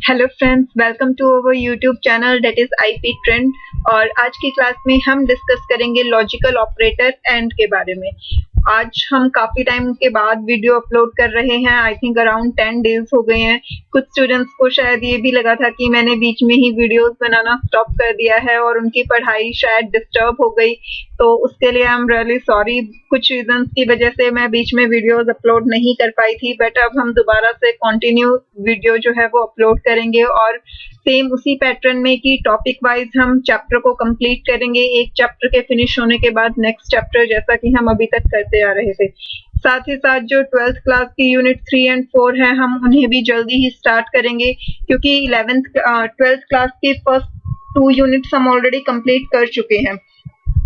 Hello friends, welcome to our YouTube channel that is IP trend. और आज की class में हम डिस्कस करेंगे लॉजिकल ऑपरेटर एंड के बारे में। आज हम काफी टाइम के बाद वीडियो अपलोड कर रहे हैं। आई थिंक अराउंड 10 डेज हो गए हैं। कुछ स्टूडेंट्स को शायद ये भी लगा था कि मैंने बीच में ही वीडियोस बनाना स्टॉप कर दिया है और उनकी पढ़ाई शायद डिस्टर्ब हो गई, तो उसके लिए आई एम रियली सॉरी। कुछ रीजंस की वजह से मैं बीच में वीडियोस अपलोड नहीं कर पाई थी, बट अब हम दोबारा से कंटिन्यू वीडियो जो है वो अपलोड करेंगे और सेम उसी पैटर्न में कि टॉपिक वाइज हम चैप्टर को कंप्लीट करेंगे। एक चैप्टर के फिनिश होने के बाद नेक्स्ट चैप्टर, जैसा कि हम अभी तक करते आ रहे थे। साथ ही साथ जो 12th क्लास की यूनिट 3 एंड 4 है, हम उन्हें भी जल्दी ही स्टार्ट करेंगे, क्योंकि 12th क्लास के फर्स्ट 2 यूनिट्स हम ऑलरेडी कंप्लीट कर चुके हैं।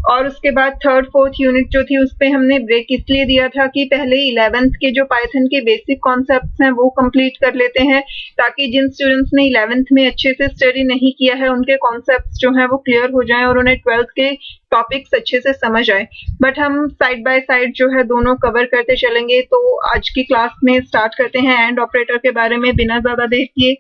और उसके बाद 3rd 4th यूनिट जो थी उस पे हमने ब्रेक इसलिए दिया था कि पहले 11th के जो पाइथन के बेसिक कॉन्सेप्ट्स हैं वो कंप्लीट कर लेते हैं, ताकि जिन स्टूडेंट्स ने 11th में अच्छे से स्टडी नहीं किया है उनके कॉन्सेप्ट्स जो हैं वो क्लियर हो जाएं और उन्हें 12th के टॉपिक्स अच्छे से समझ आए। बट हम साइड बाय साइड जो है दोनों कवर करते चलेंगे। तो आज की क्लास में स्टार्ट करते हैं एंड ऑपरेटर के बारे में बिना ज्यादा देर किए।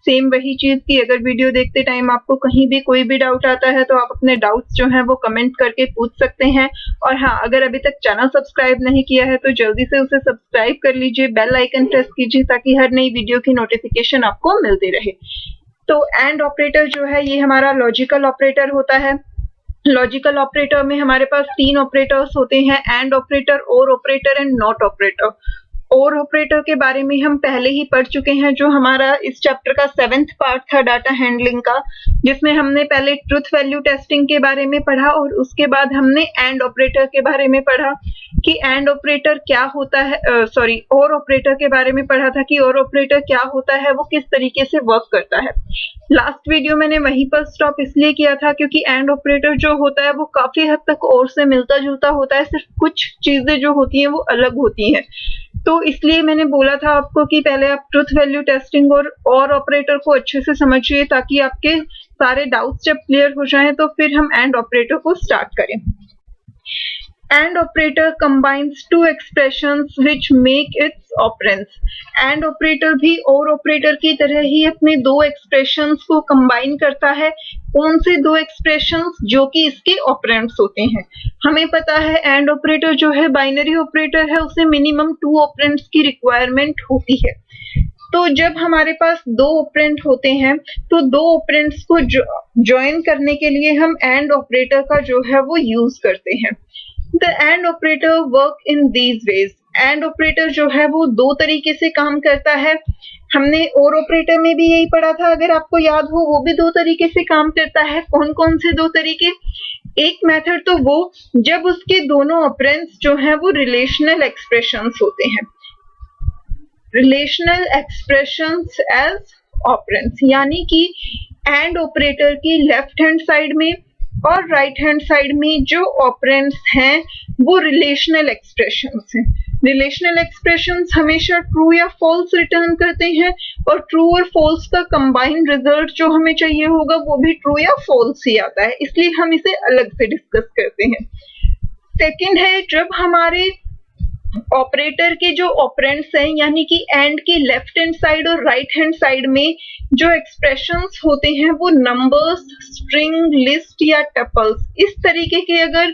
सेम वही चीज की अगर वीडियो देखते टाइम आपको कहीं भी कोई भी डाउट आता है तो आप अपने डाउट्स जो हैं वो कमेंट करके पूछ सकते हैं। और हाँ, अगर अभी तक चैनल सब्सक्राइब नहीं किया है तो जल्दी से उसे सब्सक्राइब कर लीजिए, बेल आइकन प्रेस कीजिए ताकि हर नई वीडियो की नोटिफिकेशन आपको मिलती रहे। तो एंड ऑपरेटर जो है ये हमारा लॉजिकल ऑपरेटर होता है। लॉजिकल ऑपरेटर में हमारे पास 3 ऑपरेटर्स होते हैं, एंड ऑपरेटर, और ऑपरेटर एंड नॉट ऑपरेटर। और ऑपरेटर के बारे में हम पहले ही पढ़ चुके हैं, जो हमारा इस चैप्टर का 7th पार्ट था डाटा हैंडलिंग का, जिसमें हमने पहले ट्रुथ वैल्यू टेस्टिंग के बारे में पढ़ा और उसके बाद हमने एंड ऑपरेटर के बारे में पढ़ा कि एंड ऑपरेटर क्या होता है। और ऑपरेटर के बारे में पढ़ा था कि और ऑपरेटर क्या होता है, वो किस तरीके से वर्क करता है। लास्ट वीडियो मैंने वहीं पर स्टॉप इसलिए किया था क्योंकि एंड ऑपरेटर जो होता है वो काफी हद तक और से मिलता जुलता होता है, सिर्फ कुछ चीजें जो होती हैं वो अलग होती हैं। तो इसलिए मैंने बोला था आपको कि पहले आप ट्रुथ वैल्यू टेस्टिंग और ऑपरेटर को अच्छे से समझिए, ताकि आपके सारे डाउट्स जब क्लियर हो जाएं तो फिर हम एंड ऑपरेटर को स्टार्ट करें। And operator combines 2 expressions which make its operands। And operator भी और ऑपरेटर की तरह ही अपने 2 एक्सप्रेशंस को कंबाइन करता है। कौन से 2 एक्सप्रेशंस? जो कि इसके ऑपरेंड्स होते हैं। हमें पता है एंड ऑपरेटर जो है बाइनरी ऑपरेटर है, उसे मिनिमम 2 ऑपरेंड्स की रिक्वायरमेंट होती है। तो जब हमारे पास 2 ऑपरेंड होते हैं तो 2 ऑपरेंड्स को ज्वाइन करने के लिए हम एंड ऑपरेटर का जो है वो यूज करते हैं। The AND operator work in these ways। AND operator जो है वो 2 तरीके से काम करता है। हमने और ऑपरेटर में भी यही पढ़ा था, अगर आपको याद हो, वो भी 2 तरीके से काम करता है। कौन कौन से 2 तरीके? एक मेथड तो वो जब उसके दोनों ऑपरेंड्स जो हैं वो रिलेशनल एक्सप्रेशंस होते हैं। रिलेशनल एक्सप्रेशंस एज ऑपरेंड्स, यानी कि एंड ऑपरेटर की लेफ्ट हैंड साइड में और राइट हैंड साइड में जो ऑपरेंड्स हैं वो रिलेशनल एक्सप्रेशंस हैं। रिलेशनल एक्सप्रेशंस हमेशा ट्रू या फॉल्स रिटर्न करते हैं, और ट्रू और फॉल्स का कंबाइंड रिजल्ट जो हमें चाहिए होगा वो भी ट्रू या फॉल्स ही आता है, इसलिए हम इसे अलग से डिस्कस करते हैं। सेकंड है, जब हमारे ऑपरेटर के जो ऑपरेंड्स हैं, यानी कि एंड के लेफ्ट हैंड साइड और राइट हैंड साइड में जो एक्सप्रेशंस होते हैं वो नंबर्स, स्ट्रिंग, लिस्ट या टपल्स, इस तरीके के अगर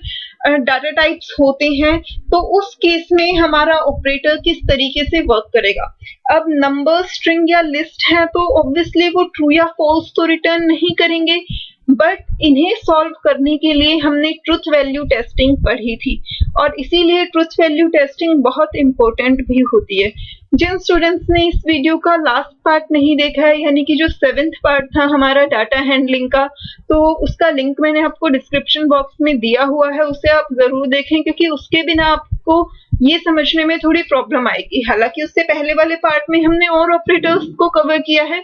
डाटा टाइप्स होते हैं तो उस केस में हमारा ऑपरेटर किस तरीके से वर्क करेगा। अब नंबर, स्ट्रिंग या लिस्ट है तो ऑब्वियसली वो ट्रू या फॉल्स तो रिटर्न नहीं करेंगे, बट इन्हें सॉल्व करने के लिए हमने ट्रुथ वैल्यू टेस्टिंग पढ़ी थी, और इसीलिए ट्रुथ वैल्यू टेस्टिंग बहुत इंपॉर्टेंट भी होती है। जिन स्टूडेंट्स ने इस वीडियो का लास्ट पार्ट नहीं देखा है, यानी कि जो 7th पार्ट था हमारा डाटा हैंडलिंग का, तो उसका लिंक मैंने आपको डिस्क्रिप्शन बॉक्स में दिया हुआ है, उसे आप जरूर देखें, क्योंकि उसके बिना आपको ये समझने में थोड़ी प्रॉब्लम आएगी। हालांकि उससे पहले वाले पार्ट में हमने और ऑपरेटर्स को कवर किया है,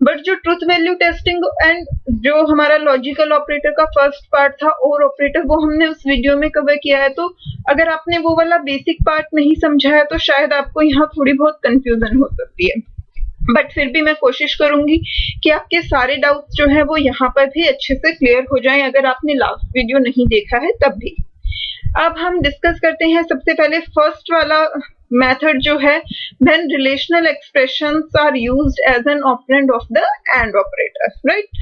बट जो ट्रुथ वैल्यू टेस्टिंग एंड जो हमारा लॉजिकल ऑपरेटर का फर्स्ट पार्ट था और ऑपरेटर, वो हमने उस वीडियो में कवर किया है। तो अगर आपने वो वाला बेसिक पार्ट नहीं समझा है तो शायद आपको यहाँ थोड़ी बहुत कंफ्यूजन हो सकती है, बट फिर भी मैं कोशिश करूंगी कि आपके सारे डाउट्स जो है वो यहाँ पर भी अच्छे से क्लियर हो जाएं, अगर आपने लास्ट वीडियो नहीं देखा है तब भी। अब हम डिस्कस करते हैं सबसे पहले फर्स्ट वाला मेथड जो है, when relational expressions are used as an operand of the AND operator, right?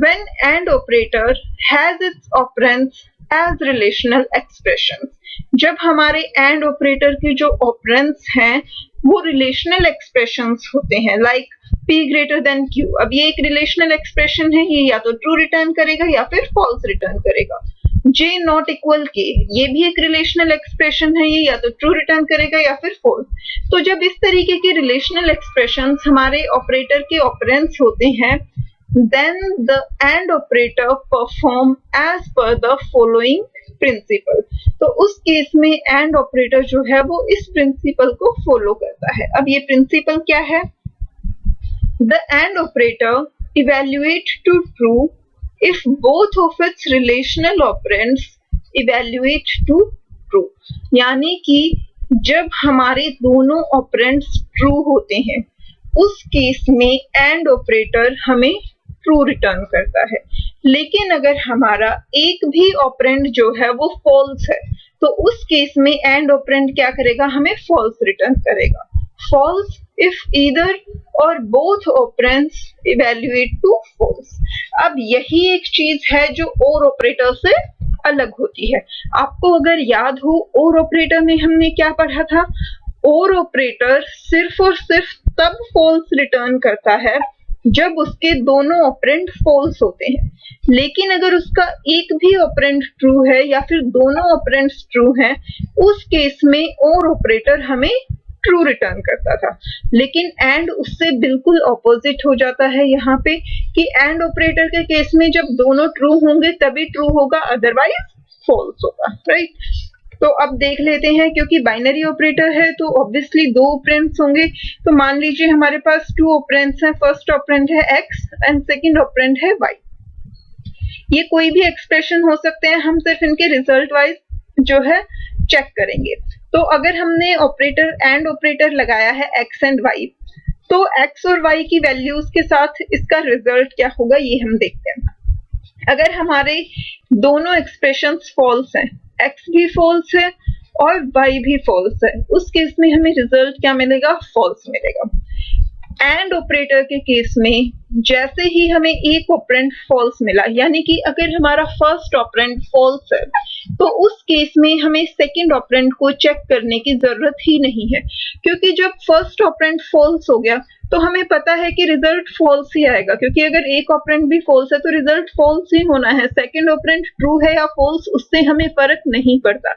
When AND operator has its operands as relational expressions, जब हमारे AND operator के जो operands हैं वो relational expressions होते हैं, like P greater than Q। अब ये एक relational expression है, ये या तो true return करेगा या फिर false return करेगा। J not equal K, ये भी एक relational expression है, ये या तो true return करेगा या फिर false। तो जब इस तरीके के relational expressions हमारे operator के operands होते हैं, then the AND operator perform as per the following principle। तो उस केस में AND operator जो है वो इस principle को follow करता है। अब ये principle क्या है? The AND operator evaluate to true if both of its relational operands evaluate to true। यानी कि जब हमारे दोनों operands true होते हैं, उस केस में AND operator हमें true return करता है। लेकिन अगर हमारा एक भी operand जो है वो false है, तो उस केस में AND operand क्या करेगा? हमें false return करेगा। False if either or both operands evaluate to false। अब यही एक चीज है जो or operator से अलग होती है। आपको अगर याद हो or operator में हमने क्या पढ़ा था? or operator सिर्फ और सिर्फ तब false return करता है जब उसके दोनों ऑपरेंड false होते हैं। लेकिन अगर उसका एक भी ऑपरेंड ट्रू है या फिर दोनों ऑपरेंड्स ट्रू हैं, उस केस में और ऑपरेटर हमें ट्रू रिटर्न करता था। लेकिन एंड उससे बिल्कुल ऑपोजिट हो जाता है यहाँ पे कि एंड ऑपरेटर के केस में जब दोनों ट्रू होंगे तभी ट्रू होगा, अदरवाइज फॉल्स होगा, राइट। तो अब देख लेते हैं, क्योंकि बाइनरी ऑपरेटर है तो ऑब्वियसली दो ऑपरेंड्स होंगे। तो मान लीजिए हमारे पास टू ऑपरेंड्स हैं, फर्स्ट ऑपरेंड है x एंड सेकंड ऑपरेंड है y। ये कोई भी एक्सप्रेशन हो सकते हैं, हम सिर्फ इनके रिजल्ट वाइज जो है चेक करेंगे। तो अगर हमने ऑपरेटर एंड ऑपरेटर लगाया है x एंड y, तो x और y की वैल्यूज के साथ इसका रिजल्ट क्या होगा ये हम देखते हैं। अगर हमारे दोनों एक्सप्रेशंस फॉल्स हैं, x भी फॉल्स है और y भी फॉल्स है, उस केस में हमें रिजल्ट क्या मिलेगा? फॉल्स मिलेगा। एंड ऑपरेटर के केस में जैसे ही हमें एक ऑपरेंड फॉल्स मिला, यानी कि अगर हमारा फर्स्ट ऑपरेंड फॉल्स है तो उस केस में हमें सेकंड ऑपरेंड को चेक करने की जरूरत ही नहीं है, क्योंकि जब फर्स्ट ऑपरेंड फॉल्स हो गया तो हमें पता है कि रिजल्ट फॉल्स ही आएगा, क्योंकि अगर एक ऑपरेंड भी फॉल्स है तो रिजल्ट फॉल्स ही होना है। सेकंड ऑपरेंड ट्रू है या फॉल्स उससे हमें फर्क नहीं पड़ता।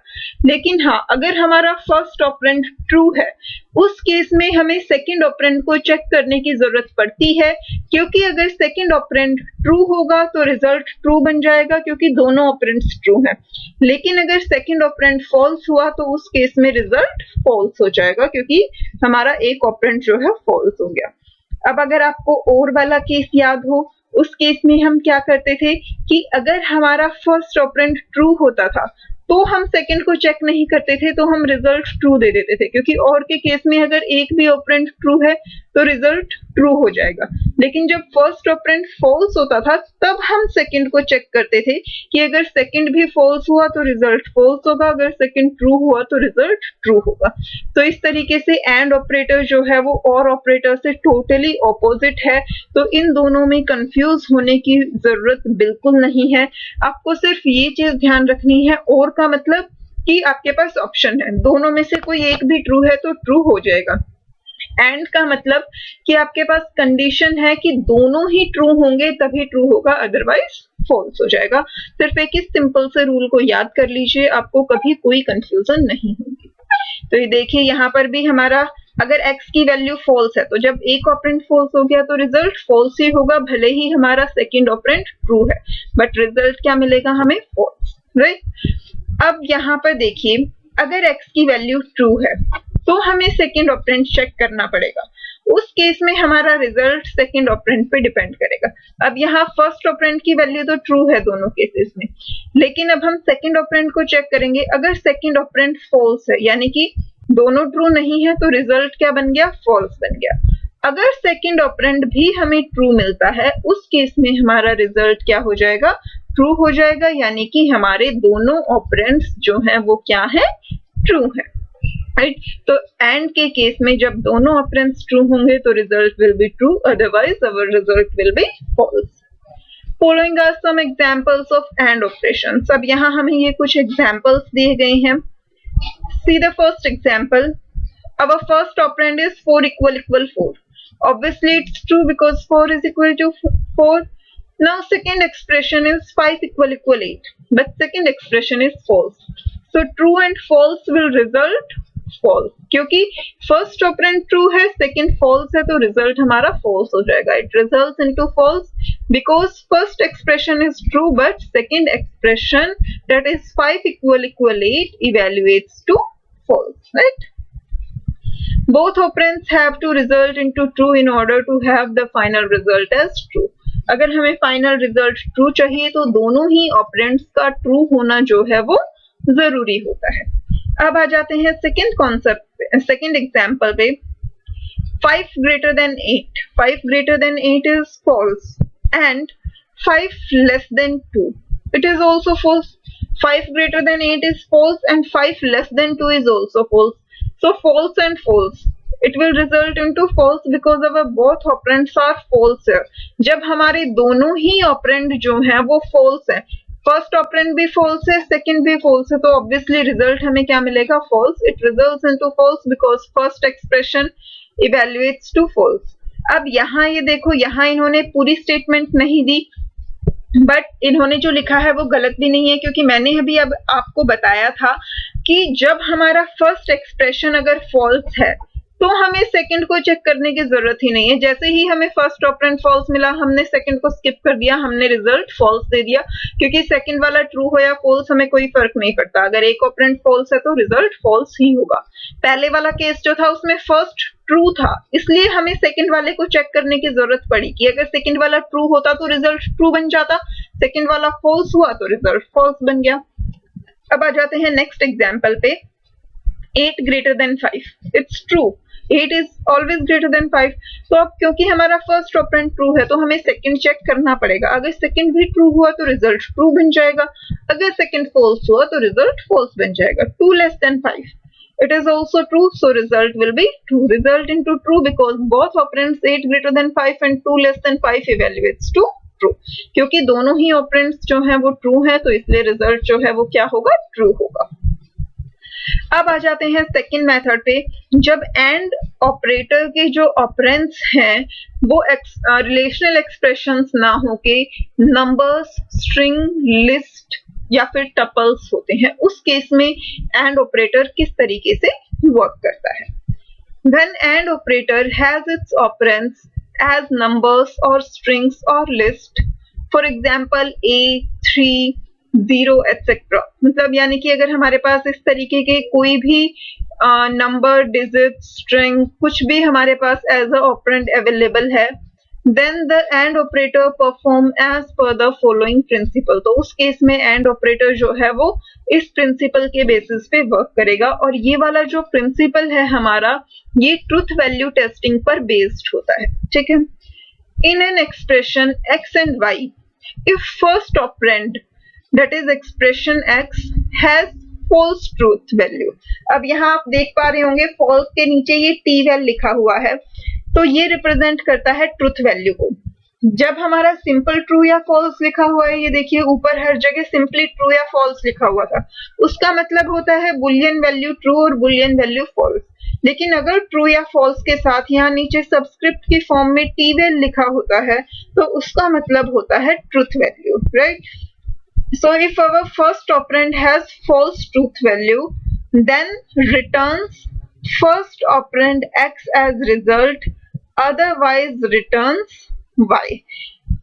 लेकिन हाँ, अगर हमारा फर्स्ट ऑपरेंड ट्रू है, उस केस में हमें सेकंड ऑपरेंड को चेक करने की जरूरत पड़ती है, क्योंकि अगर सेकंड ऑपरेंड ट्रू होगा तो रिजल्ट ट्रू बन जाएगा, क्योंकि दोनों ऑपरेंड्स ट्रू हैं। लेकिन अगर सेकंड ऑपरेंड फॉल्स हुआ तो उस केस में रिजल्ट फॉल्स हो जाएगा, क्योंकि हमारा एक ऑपरेंड जो है फॉल्स हो गया। अब अगर आपको और वाला केस याद हो, उस केस में हम क्या करते थे कि अगर हमारा फर्स्ट ऑपरेंड ट्रू होता था तो हम सेकंड को चेक नहीं करते थे, तो हम रिजल्ट ट्रू दे देते थे, क्योंकि और के केस में अगर एक भी ऑपरेंड ट्रू है तो रिजल्ट ट्रू हो जाएगा। लेकिन जब फर्स्ट ऑपरेंड फॉल्स होता था तब हम सेकंड को चेक करते थे कि अगर सेकंड भी फॉल्स हुआ तो रिजल्ट फॉल्स होगा, अगर सेकंड ट्रू हुआ तो रिजल्ट ट्रू होगा। तो इस तरीके से एंड ऑपरेटर जो है वो और ऑपरेटर से टोटली ऑपोजिट है। तो इन दोनों में कंफ्यूज होने की जरूरत बिल्कुल नहीं है। आपको सिर्फ ये चीज ध्यान रखनी है, और का मतलब कि आपके पास ऑप्शन है, दोनों में से कोई एक भी ट्रू है तो ट्रू हो जाएगा। एंड का मतलब कि आपके पास कंडीशन है कि दोनों ही ट्रू होंगे तभी ट्रू होगा, अदरवाइज फॉल्स हो जाएगा। सिर्फ एक इस सिंपल से रूल को याद कर लीजिए, आपको कभी कोई कंफ्यूजन नहीं होगी। तो ये देखिए यहाँ पर भी हमारा अगर x की वैल्यू फॉल्स है तो जब एक ऑपरेंड फॉल्स हो गया तो रिजल्ट फॉल्स ही होगा, भले ही हमारा सेकंड ऑपरेंड ट्रू है, बट रिजल्ट क्या मिलेगा हमें? False, right. अब यहाँ पर देखिए, अगर x की वैल्यू ट्रू है तो हमें सेकंड ऑपरेंड चेक करना पड़ेगा। उस केस में हमारा रिजल्ट सेकंड ऑपरेंड पे डिपेंड करेगा। अब यहाँ फर्स्ट ऑपरेंड की वैल्यू तो ट्रू है दोनों केसेस में, लेकिन अब हम सेकंड ऑपरेंड को चेक करेंगे। अगर सेकंड ऑपरेंड फॉल्स है, यानी कि दोनों ट्रू नहीं है, तो रिजल्ट क्या बन गया? फॉल्स बन गया। अगर सेकंड ऑपरेंड भी हमें ट्रू मिलता है, उस केस में हमारा रिजल्ट क्या हो जाएगा? ट्रू हो जाएगा, यानी कि हमारे दोनों ऑपरेंड्स जो हैं वो क्या है, ट्रू है, राइट। तो एंड के केस में जब दोनों ऑपरेंड्स ट्रू होंगे तो result will be true, otherwise our result will be false. Following are some examples of AND operations. अब यहाँ हमें ये कुछ examples दिए गए हैं. See the first example. Our first operand is 4 equal 4. Obviously it's true because 4 is equal to 4. Now second expression is 5 equal 8. But second expression is false. So true and false will result false. क्योंकि first operand true है, second false है, तो result हमारा false हो जाएगा. It results into false because first expression is true but second expression, that is 5 equal 8, evaluates to false, right? Both operands have to result into true in order to have the final result as true. अगर हमें final result true चाहिए तो दोनों ही operands का true होना जो है वो जरूरी होता है. अब आ जाते हैं सेकेंड कॉन्सेप्ट, सेकेंड एग्जाम्पल पे. 5 greater than 8. 5 greater than 8 is false and 5 less than 2. It is also false. 5 greater than 8 is false and 5 less than 2 is also false. So false and false. It will result into false because our both operands are false here. जब हमारे दोनों ही operand जो हैं वो false है, first operand भी false है, second भी फॉल्स है, तो ऑब्वियसली रिजल्ट हमें क्या मिलेगा, false. It results into false because first expression evaluates to false. अब यहाँ ये देखो, यहाँ इन्होंने पूरी स्टेटमेंट नहीं दी, बट इन्होंने जो लिखा है वो गलत भी नहीं है, क्योंकि मैंने अभी अब आपको बताया था कि जब हमारा फर्स्ट एक्सप्रेशन अगर फॉल्स है तो हमें सेकंड को चेक करने की जरूरत ही नहीं है. जैसे ही हमें फर्स्ट ऑपरेंड फॉल्स मिला, हमने सेकंड को स्किप कर दिया, हमने रिजल्ट फॉल्स दे दिया, क्योंकि सेकंड वाला ट्रू हो या फॉल्स हमें कोई फर्क नहीं पड़ता. अगर एक ऑपरेंड फॉल्स है तो रिजल्ट फॉल्स ही होगा. पहले वाला केस जो था उसमें फर्स्ट ट्रू था, इसलिए हमें सेकंड वाले को चेक करने की जरूरत पड़ी कि अगर सेकंड वाला ट्रू होता तो रिजल्ट ट्रू बन जाता, सेकंड वाला फॉल्स हुआ तो रिजल्ट फॉल्स बन गया. अब आ जाते हैं नेक्स्ट एग्जाम्पल पे. 8 greater than 5. It's true. 8 is always greater than 5. तो अब क्योंकि हमारा फर्स्ट ऑपरेंड ट्रू है तो हमें सेकंड चेक करना पड़ेगा. अगर सेकंड भी ट्रू हुआ तो रिजल्ट ट्रू बन जाएगा, अगर सेकंड फॉल्स हुआ तो रिजल्ट फॉल्स बन जाएगा. 2 less than 5. It is also true, so result will be true. Result into true because both operands 8 greater than 5 and 2 less than 5 evaluates to true. क्योंकि दोनों ही operands जो हैं वो ट्रू हैं, तो इसलिए रिजल्ट जो है वो क्या होगा, ट्रू होगा. अब आ जाते हैं सेकंड मेथड पे. जब एंड ऑपरेटर के जो ऑपरेंड्स हैं वो रिलेशनल एक्सप्रेशंस ना होके नंबर्स, स्ट्रिंग, लिस्ट या फिर टपल्स होते हैं, उस केस में एंड ऑपरेटर किस तरीके से वर्क करता है. When AND operator has its operands as numbers or strings or list, for example A, 3, 0 etc. मतलब यानी कि अगर हमारे पास इस तरीके के कोई भी नंबर, डिजिट, स्ट्रिंग, कुछ भी हमारे पास एज अ ऑपरेंड अवेलेबल है, then the AND operator perform as per the following principle. तो उस केस में AND operator जो है वो इस प्रिंसिपल के बेसिस पे वर्क करेगा. और ये वाला जो प्रिंसिपल है हमारा, ये ट्रूथ वैल्यू टेस्टिंग पर बेस्ड होता है, ठीक है. In an expression x and y, if first operand, that is expression x, has false truth value. अब यहाँ आप देख पा रहे होंगे false के नीचे ये t वैल लिखा हुआ है, तो ये रिप्रेजेंट करता है ट्रूथ वैल्यू को. जब हमारा सिंपल ट्रू या फॉल्स लिखा हुआ है, ये देखिए ऊपर हर जगह सिंपली ट्रू या फॉल्स लिखा हुआ था, उसका मतलब होता है बुलियन वैल्यू ट्रू और बुलियन वैल्यू फॉल्स. लेकिन अगर ट्रू या फॉल्स के साथ यहाँ नीचे सबस्क्रिप्ट की फॉर्म में टी वेल लिखा होता है, तो उसका मतलब होता है truth value, right. So if our first operand has false truth value, then returns first operand x as result, otherwise returns y.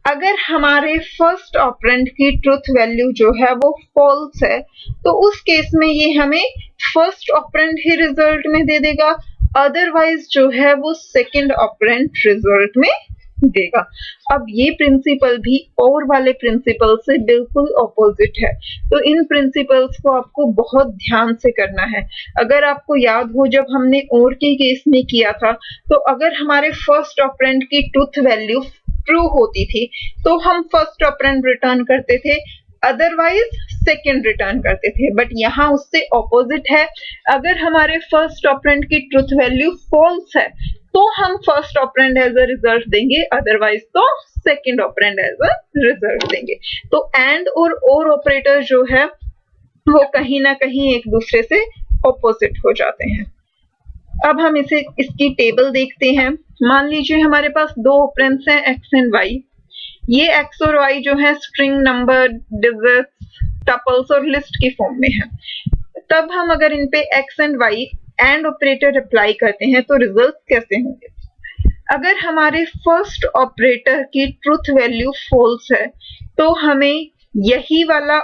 अगर हमारे फर्स्ट ऑपरेंड की ट्रूथ वैल्यू जो है वो फॉल्स है, तो उस केस में ये हमें फर्स्ट ऑपरेंड ही रिजल्ट में दे देगा, अदरवाइज जो है वो सेकंड ऑपरेंड रिजल्ट में देगा. अब ये प्रिंसिपल भी और वाले प्रिंसिपल से बिल्कुल ऑपोजिट है, तो इन प्रिंसिपल्स को आपको बहुत ध्यान से करना है. अगर आपको याद हो जब हमने और के केस में किया था, तो अगर हमारे फर्स्ट ऑपरेंड की ट्रूथ वैल्यू ट्रू होती थी तो हम फर्स्ट ऑपरेंड रिटर्न करते थे, अदरवाइज सेकंड रिटर्न करते थे, बट यहाँ उससे ऑपोजिट है। अगर हमारे फर्स्ट ऑपरेंड की ट्रुथ वैल्यू फॉल्स है तो हम first operand as a result देंगे, अदरवाइज तो second operand as a result देंगे। तो एंड और ऑपरेटर जो है वो कहीं ना कहीं एक दूसरे से ऑपोजिट हो जाते हैं। अब हम इसकी टेबल देखते हैं। मान लीजिए हमारे पास दो ऑपरेंड्स हैं x एंड y। ये x और y जो है स्ट्रिंग, नंबर, डिजिट्स, टपल्स और लिस्ट की फॉर्म में है। तब हम अगर इन पे x and y and operator apply करते हैं तो रिजल्ट कैसे होंगे? अगर हमारे फर्स्ट ऑपरेटर की ट्रुथ वैल्यू फॉल्स है तो हमें यही वाला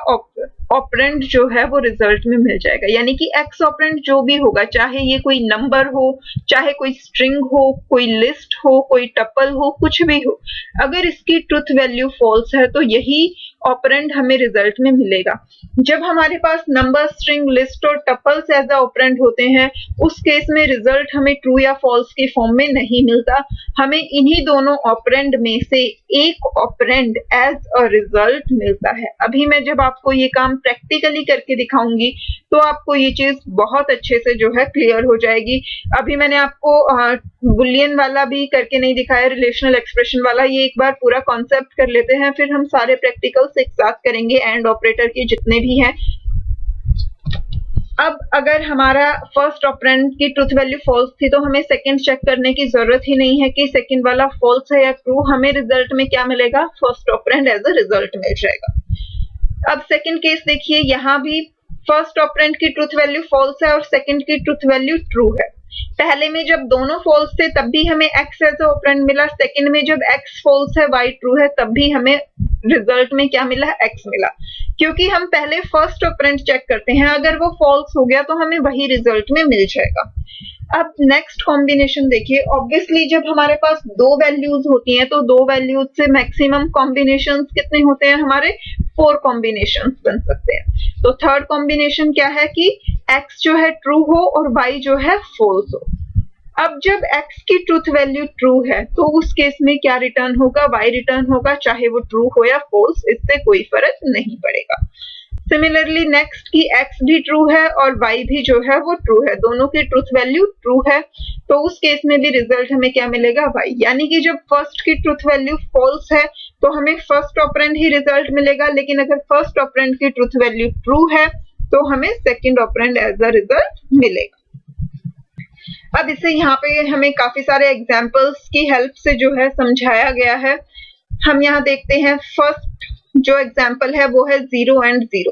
ऑपरेंड जो है वो रिजल्ट में मिल जाएगा, यानी कि एक्स ऑपरेंड जो भी होगा, चाहे ये कोई नंबर हो, चाहे कोई स्ट्रिंग हो, कोई लिस्ट हो, कोई टपल हो, कुछ भी हो, अगर इसकी ट्रुथ वैल्यू फॉल्स है तो यही ऑपरेंड हमें रिजल्ट में मिलेगा। जब हमारे पास नंबर, स्ट्रिंग, लिस्ट और टपल्स एज ऑपरेंड होते हैं उस केस में रिजल्ट हमें ट्रू या फॉल्स की फॉर्म में नहीं मिलता, हमें इन्हीं दोनों ऑपरेंड में से एक ऑपरेंड एज अ रिजल्ट मिलता है। अभी मैं जब आपको ये काम प्रैक्टिकली करके दिखाऊंगी तो आपको ये चीज बहुत अच्छे से जो है क्लियर हो जाएगी। अभी मैंने आपको बुलियन वाला भी करके नहीं दिखाया, रिलेशनल एक्सप्रेशन वाला। ये एक बार पूरा कॉन्सेप्ट कर लेते हैं, फिर हम सारे प्रैक्टिकल्स एक साथ करेंगे एंड ऑपरेटर के जितने भी हैं। अब अगर हमारा फर्स्ट ऑपरेंड की ट्रुथ वैल्यू फॉल्स थी तो हमें सेकंड चेक करने की जरूरत ही नहीं है कि सेकंड वाला फॉल्स है या ट्रू। हमें रिजल्ट में क्या मिलेगा? First operand as a result मिल जाएगा। अब सेकंड केस देखिए, यहाँ भी फर्स्ट ऑपरेंड की ट्रुथ वैल्यू फॉल्स है और सेकंड की ट्रुथ वैल्यू ट्रू है। पहले में जब दोनों फॉल्स थे तब भी हमें x एज ऑपरेंड मिला, सेकंड में जब x फॉल्स है y ट्रू है तब भी हमें रिजल्ट में क्या मिला? x मिला। क्योंकि हम पहले फर्स्ट ऑपरेंड चेक करते हैं, अगर वो फॉल्स हो गया तो हमें वही रिजल्ट में मिल जाएगा। अब नेक्स्ट कॉम्बिनेशन देखिए। ऑब्वियसली जब हमारे पास दो वैल्यूज होती हैं तो दो वैल्यूज से मैक्सिमम कॉम्बिनेशंस कितने होते हैं? हमारे 4 कॉम्बिनेशंस बन सकते हैं। तो थर्ड कॉम्बिनेशन क्या है कि x जो है ट्रू हो और y जो है फॉल्स हो। अब जब x की ट्रुथ वैल्यू ट्रू है तो उस केस में क्या रिटर्न होगा? y रिटर्न होगा, चाहे वो ट्रू हो या फॉल्स, इससे कोई फर्क नहीं पड़ेगा। सिमिलरली नेक्स्ट की x भी ट्रू है और y भी जो है वो ट्रू है, दोनों की ट्रुथ वैल्यू ट्रू है, तो उस केस में भी रिजल्ट हमें क्या मिलेगा? y। यानी कि जब फर्स्ट की ट्रुथ वैल्यू फॉल्स है तो हमें फर्स्ट ऑपरेंड ही रिजल्ट मिलेगा, लेकिन अगर फर्स्ट ऑपरेंड की ट्रुथ वैल्यू ट्रू है तो हमें second operand as a result मिलेगा। अब इसे यहाँ पे हमें काफी सारे एग्जाम्पल्स की हेल्प से जो है समझाया गया है। हम यहाँ देखते हैं, फर्स्ट जो एग्जाम्पल है वो है 0 एंड 0।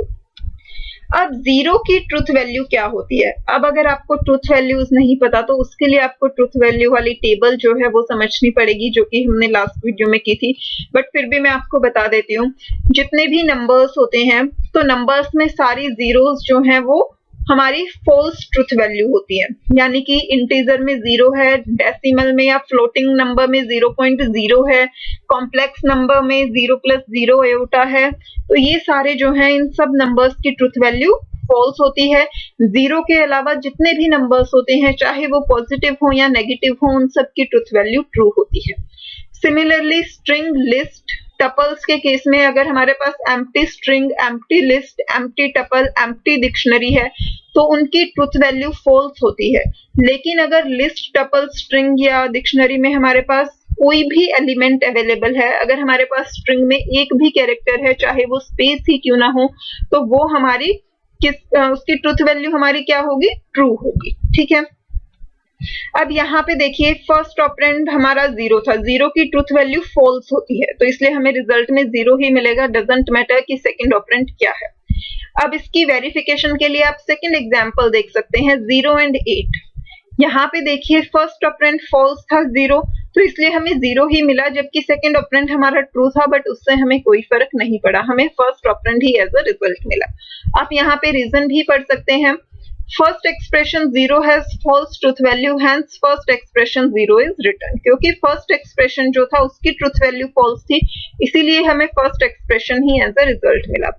अब 0 की ट्रुथ वैल्यू क्या होती है? अब अगर आपको ट्रुथ वैल्यूज नहीं पता तो उसके लिए आपको ट्रुथ वैल्यू वाली टेबल जो है वो समझनी पड़ेगी, जो कि हमने लास्ट वीडियो में की थी, बट फिर भी मैं आपको बता देती हूँ। जितने भी नंबर्स होते हैं तो नंबर्स में सारी जीरोस जो हैं वो हमारी फॉल्स ट्रुथ वैल्यू होती है, यानी कि इंटीजर में 0 है, डेसिमल में या फ्लोटिंग नंबर में 0.0 है, कॉम्प्लेक्स नंबर में 0 + 0 आयोटा है, तो ये सारे जो हैं इन सब नंबर्स की ट्रुथ वैल्यू फॉल्स होती है। 0 के अलावा जितने भी नंबर्स होते हैं, चाहे वो पॉजिटिव हो या नेगेटिव हो, उन सब की ट्रुथ वैल्यू ट्रू होती है। सिमिलरली स्ट्रिंग, लिस्ट, टपल्स के केस में अगर हमारे पास empty string, empty list, empty tuple, empty dictionary है तो उनकी ट्रुथ वैल्यू फॉल्स होती है। लेकिन अगर लिस्ट, टपल, स्ट्रिंग या डिक्शनरी में हमारे पास कोई भी एलिमेंट अवेलेबल है, अगर हमारे पास स्ट्रिंग में एक भी कैरेक्टर है, चाहे वो स्पेस ही क्यों ना हो, तो वो हमारी उसकी ट्रुथ वैल्यू हमारी क्या होगी? ट्रू होगी। ठीक है। अब यहाँ पे देखिए, फर्स्ट ऑपरेंड हमारा 0 था, 0 की ट्रुथ वैल्यू फॉल्स होती है, तो इसलिए हमें रिजल्ट में 0 ही मिलेगा, डजंट मैटर कि सेकंड ऑपरेंड क्या है। अब इसकी वेरिफिकेशन के लिए आप सेकंड एग्जांपल देख सकते हैं, 0 एंड 8। यहाँ पे देखिए फर्स्ट ऑपरेंड फॉल्स था 0, तो इसलिए हमें 0 ही मिला, जबकि सेकंड ऑपरेंड हमारा ट्रू था, बट उससे हमें कोई फर्क नहीं पड़ा, हमें फर्स्ट ऑपरेंड ही एज अ रिजल्ट मिला। आप यहाँ पे रीजन भी पढ़ सकते हैं। First expression 0 has false truth value, hence first expression 0 is written। क्योंकि फर्स्ट एक्सप्रेशन जो था उसकी ट्रुथ वैल्यू फॉल्स थी, इसीलिए हमें फर्स्ट एक्सप्रेशन ही एज अ रिजल्ट मिला।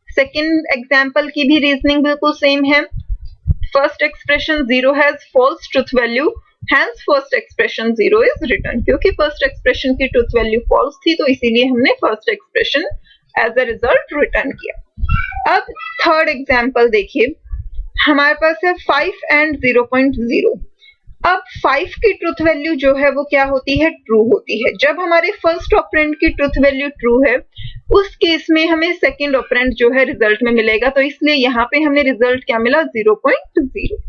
सेकंड एग्जांपल की भी रीजनिंग बिल्कुल सेम है। First expression 0 has false truth value, hence first expression 0 is written। क्योंकि फर्स्ट एक्सप्रेशन की ट्रुथ वैल्यू फॉल्स थी तो इसीलिए हमने first expression as a result return किया। अब थर्ड एग्जाम्पल देखिए, हमारे पास है 5 एंड 0.0। अब 5 की ट्रुथ वैल्यू जो है वो क्या होती है, ट्रू होती है। जब हमारे फर्स्ट ऑपरेंड की ट्रुथ वैल्यू ट्रू है, उस केस में हमें सेकंड ऑपरेंड जो है रिजल्ट में मिलेगा, तो इसलिए यहाँ पे हमें रिजल्ट क्या मिला, 0.0।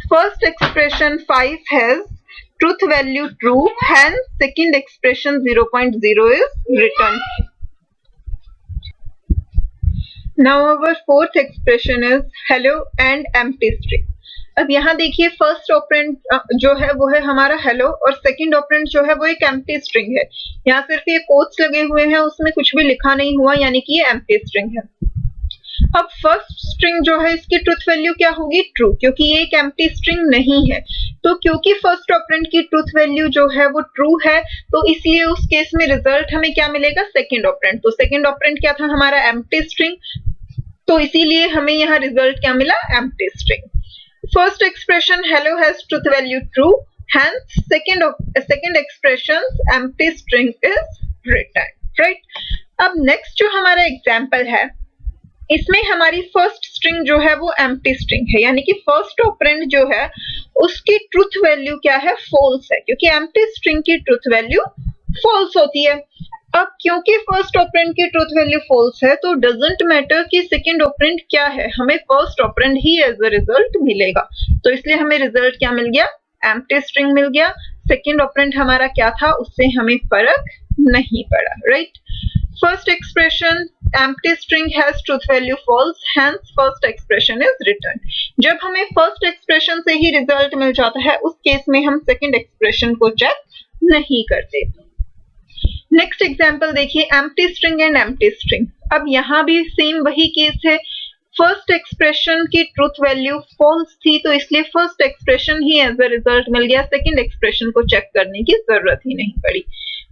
First expression 5 has truth value true, hence second expression 0.0 is written. Now our fourth expression is hello and empty string. अब यहाँ देखिए फर्स्ट ऑपरेंड जो है वो है हमारा हेलो और सेकंड ऑपरेंड जो है वो एक एम्प्टी स्ट्रिंग है। यहाँ सिर्फ ये कोट्स लगे हुए हैं, उसमें कुछ भी लिखा नहीं हुआ, यानी कि ये एम्प्टी स्ट्रिंग है। अब फर्स्ट स्ट्रिंग जो है इसकी ट्रुथ वैल्यू क्या होगी, ट्रू, क्योंकि ये एक एम्प्टी स्ट्रिंग नहीं है। तो क्योंकि फर्स्ट ऑपरेंड की ट्रुथ वैल्यू जो है वो ट्रू है, तो इसलिए उस केस में रिजल्ट हमें क्या मिलेगा, सेकंड ऑपरेंड। तो सेकंड ऑपरेंड क्या था, हमारा एम्प्टी स्ट्रिंग, तो इसीलिए हमें यहाँ रिजल्ट क्या मिला, empty string. First expression hello has truth value true, hence second expression empty string is written, right? अब नेक्स्ट जो हमारा एग्जाम्पल है, इसमें हमारी फर्स्ट स्ट्रिंग जो है वो एम्प्टी स्ट्रिंग है, यानी कि फर्स्ट ऑपरेंड जो है उसकी ट्रुथ वैल्यू क्या है, फॉल्स है, क्योंकि एम्प्टी स्ट्रिंग की ट्रुथ वैल्यू फॉल्स होती है। अब क्योंकि फर्स्ट ऑपरेंड की ट्रुथ वैल्यू फॉल्स है, तो डजंट मैटर कि सेकंड ऑपरेंड क्या है, हमें फर्स्ट ऑपरेंड ही एज अ रिजल्ट मिलेगा। तो इसलिए हमें रिजल्ट क्या मिल गया, एम्प्टी स्ट्रिंग मिल गया। सेकंड ऑपरेंड हमारा क्या था, उससे हमें फर्क नहीं पड़ा, right? First expression empty string has truth value false, hence first expression is returned. जब हमें first expression से ही रिजल्ट मिल जाता है, उस केस में हम सेकंड एक्सप्रेशन को चेक नहीं करते। नेक्स्ट एग्जांपल देखिए, empty string and empty string। अब यहाँ भी सेम वही केस है, फर्स्ट एक्सप्रेशन की ट्रुथ वैल्यू फॉल्स थी, तो इसलिए फर्स्ट एक्सप्रेशन ही एज अ रिजल्ट मिल गया, सेकंड एक्सप्रेशन को चेक करने की जरूरत ही नहीं पड़ी।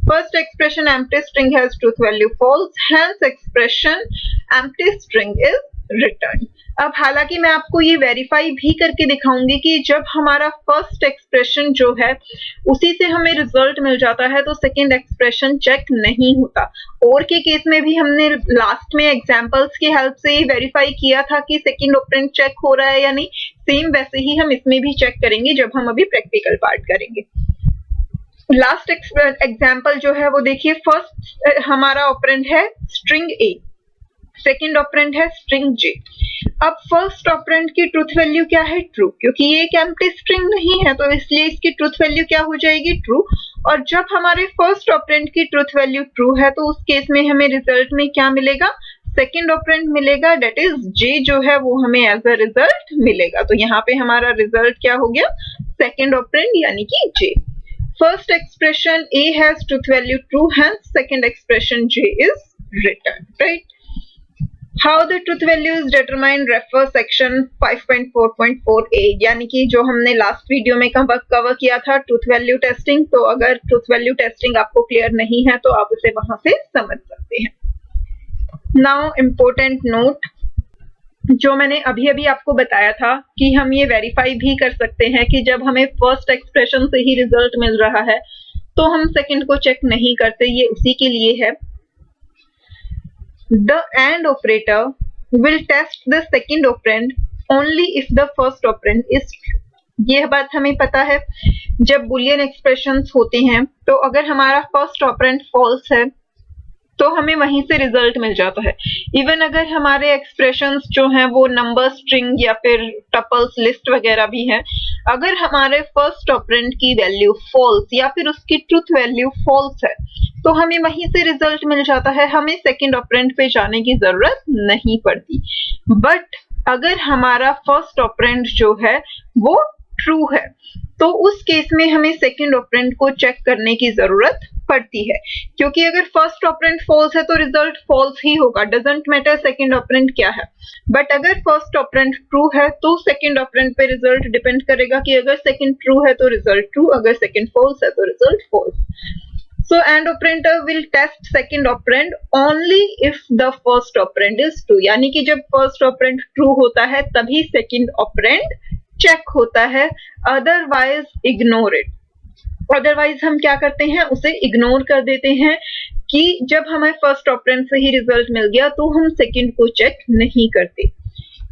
First expression empty string has truth value false, hence expression empty string is returned. अब हालांकि मैं आपको ये वेरीफाई भी करके दिखाऊंगी कि जब हमारा फर्स्ट एक्सप्रेशन जो है उसी से हमें रिजल्ट मिल जाता है, तो सेकंड एक्सप्रेशन चेक नहीं होता। और के केस में भी हमने लास्ट में एग्जांपल्स की हेल्प से ही वेरीफाई किया था कि सेकंड ऑपरेंड चेक हो रहा है या नहीं। सेम वैसे ही हम इसमें भी चेक करेंगे जब हम अभी प्रैक्टिकल पार्ट करेंगे। लास्ट एग्जाम्पल जो है वो देखिए, फर्स्ट हमारा ऑपरेंड है स्ट्रिंग ए, सेकंड ऑपरेंड है स्ट्रिंग जे। अब फर्स्ट ऑपरेंड की ट्रुथ वैल्यू क्या है, ट्रू, क्योंकि ये एक एम्प्टी स्ट्रिंग नहीं है, तो इसलिए इसकी ट्रुथ वैल्यू क्या हो जाएगी, ट्रू। और जब हमारे फर्स्ट ऑपरेंड की ट्रुथ वैल्यू ट्रू है, तो उस केस में हमें रिजल्ट में क्या मिलेगा, सेकंड ऑपरेंड मिलेगा, डेट इज जे जो है वो हमें एज अ रिजल्ट मिलेगा। तो यहाँ पे हमारा रिजल्ट क्या हो गया, सेकंड ऑपरेंड यानी कि जे। First expression A has truth value true, hence second expression J is returned, right? How the truth value is determined, refer section 5.4.4a, यानी कि जो हमने लास्ट वीडियो में कवर किया था ट्रूथ वैल्यू टेस्टिंग। तो अगर ट्रूथ वैल्यू टेस्टिंग आपको क्लियर नहीं है तो आप उसे वहां से समझ सकते हैं। नाउ इम्पोर्टेंट नोट, जो मैंने अभी अभी आपको बताया था कि हम ये वेरीफाई भी कर सकते हैं कि जब हमें फर्स्ट एक्सप्रेशन से ही रिजल्ट मिल रहा है तो हम सेकंड को चेक नहीं करते, ये उसी के लिए है। The and operator will test the second operand only if the first operand is true. ये बात हमें पता है, जब बुलियन एक्सप्रेशंस होते हैं तो अगर हमारा फर्स्ट ऑपरेंड फॉल्स है तो हमें वहीं से रिजल्ट मिल जाता है। इवन अगर हमारे एक्सप्रेशंस जो हैं वो नंबर स्ट्रिंग या फिर टपल्स लिस्ट वगैरह भी हैं, अगर हमारे फर्स्ट ऑपरेंड की वैल्यू फॉल्स या फिर उसकी ट्रुथ वैल्यू फॉल्स है तो हमें वहीं से रिजल्ट मिल जाता है, हमें सेकंड ऑपरेंड पे जाने की जरूरत नहीं पड़ती। बट अगर हमारा फर्स्ट ऑपरेंड जो है वो ट्रू है तो उस केस में हमें सेकंड ऑपरेंड को चेक करने की जरूरत पड़ती है, क्योंकि अगर फर्स्ट ऑपरेंड फॉल्स है तो रिजल्ट फॉल्स ही होगा, डजंट मैटर सेकंड ऑपरेंड क्या है। बट अगर फर्स्ट ऑपरेंड ट्रू है तो सेकंड ऑपरेंड पे रिजल्ट डिपेंड करेगा कि अगर सेकंड ट्रू है तो रिजल्ट ट्रू, अगर सेकंड फॉल्स है तो result false. So and operator will test second operand only if the first operand is true, यानी कि जब फर्स्ट ऑपरेंड ट्रू होता है तभी सेकंड ऑपरेंड चेक होता है, अदरवाइज इग्नोर इट। अदरवाइज हम क्या करते हैं, उसे इग्नोर कर देते हैं, कि जब हमें फर्स्ट ऑपरेंड से ही रिजल्ट मिल गया तो हम सेकंड को चेक नहीं करते,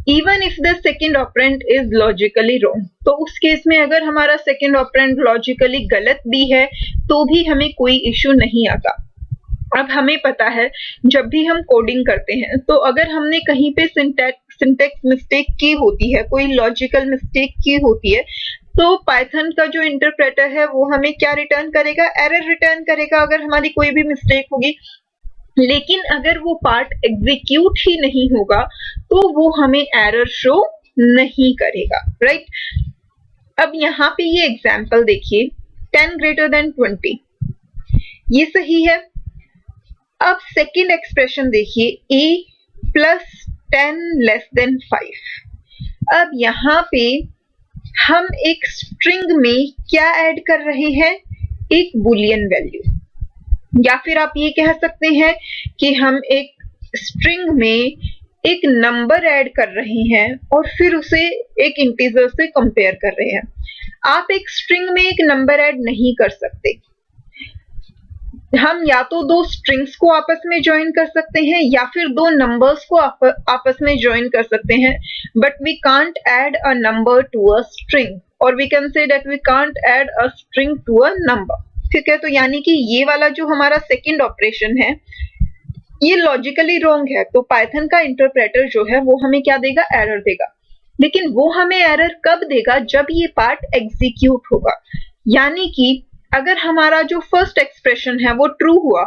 even if the second operand is logically wrong. तो उस केस में अगर हमारा सेकंड ऑपरेंड लॉजिकली गलत भी है तो भी हमें कोई इश्यू नहीं आता। अब हमें पता है जब भी हम कोडिंग करते हैं तो अगर हमने कहीं पे सिंटैक्स मिस्टेक की होती है, कोई लॉजिकल मिस्टेक की होती है, तो पाइथन का जो इंटरप्रेटर है वो हमें क्या रिटर्न करेगा? एरर रिटर्न करेगा अगर हमारी कोई भी मिस्टेक होगी। लेकिन अगर वो पार्ट एग्जीक्यूट ही नहीं होगा तो वो हमें एरर शो नहीं करेगा, राइट। अब यहाँ पे ये एग्जाम्पल देखिए, 10 ग्रेटर देन 20, ये सही है। अब सेकेंड एक्सप्रेशन देखिए, a प्लस 10 लेस देन 5। अब यहाँ पे हम एक स्ट्रिंग में क्या ऐड कर रहे हैं? एक बुलियन वैल्यू, या फिर आप ये कह सकते हैं कि हम एक स्ट्रिंग में एक नंबर ऐड कर रहे हैं और फिर उसे एक इंटीजर से कंपेयर कर रहे हैं। आप एक स्ट्रिंग में एक नंबर ऐड नहीं कर सकते। हम या तो दो स्ट्रिंग्स को आपस में ज्वाइन कर सकते हैं या फिर दो नंबर्स को आपस में ज्वाइन कर सकते हैं, but we can't add a number to a string, और we can say that we can't add a string to a number. ठीक है, तो यानी कि ये वाला जो हमारा सेकंड ऑपरेशन है ये लॉजिकली रॉन्ग है, तो पाइथन का इंटरप्रेटर जो है वो हमें क्या देगा? एरर देगा। लेकिन वो हमें एरर कब देगा? जब ये पार्ट एग्जीक्यूट होगा। यानी कि अगर हमारा जो फर्स्ट एक्सप्रेशन है वो ट्रू हुआ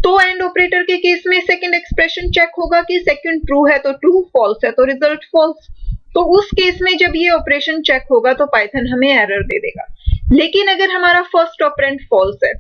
तो एंड ऑपरेटर के केस में सेकंड एक्सप्रेशन चेक होगा कि सेकंड ट्रू है तो ट्रू, फॉल्स है तो रिजल्ट फॉल्स। तो उस केस में जब ये ऑपरेशन चेक होगा तो पाइथन हमें एरर दे देगा। लेकिन अगर हमारा फर्स्ट ऑपरेंड फॉल्स है,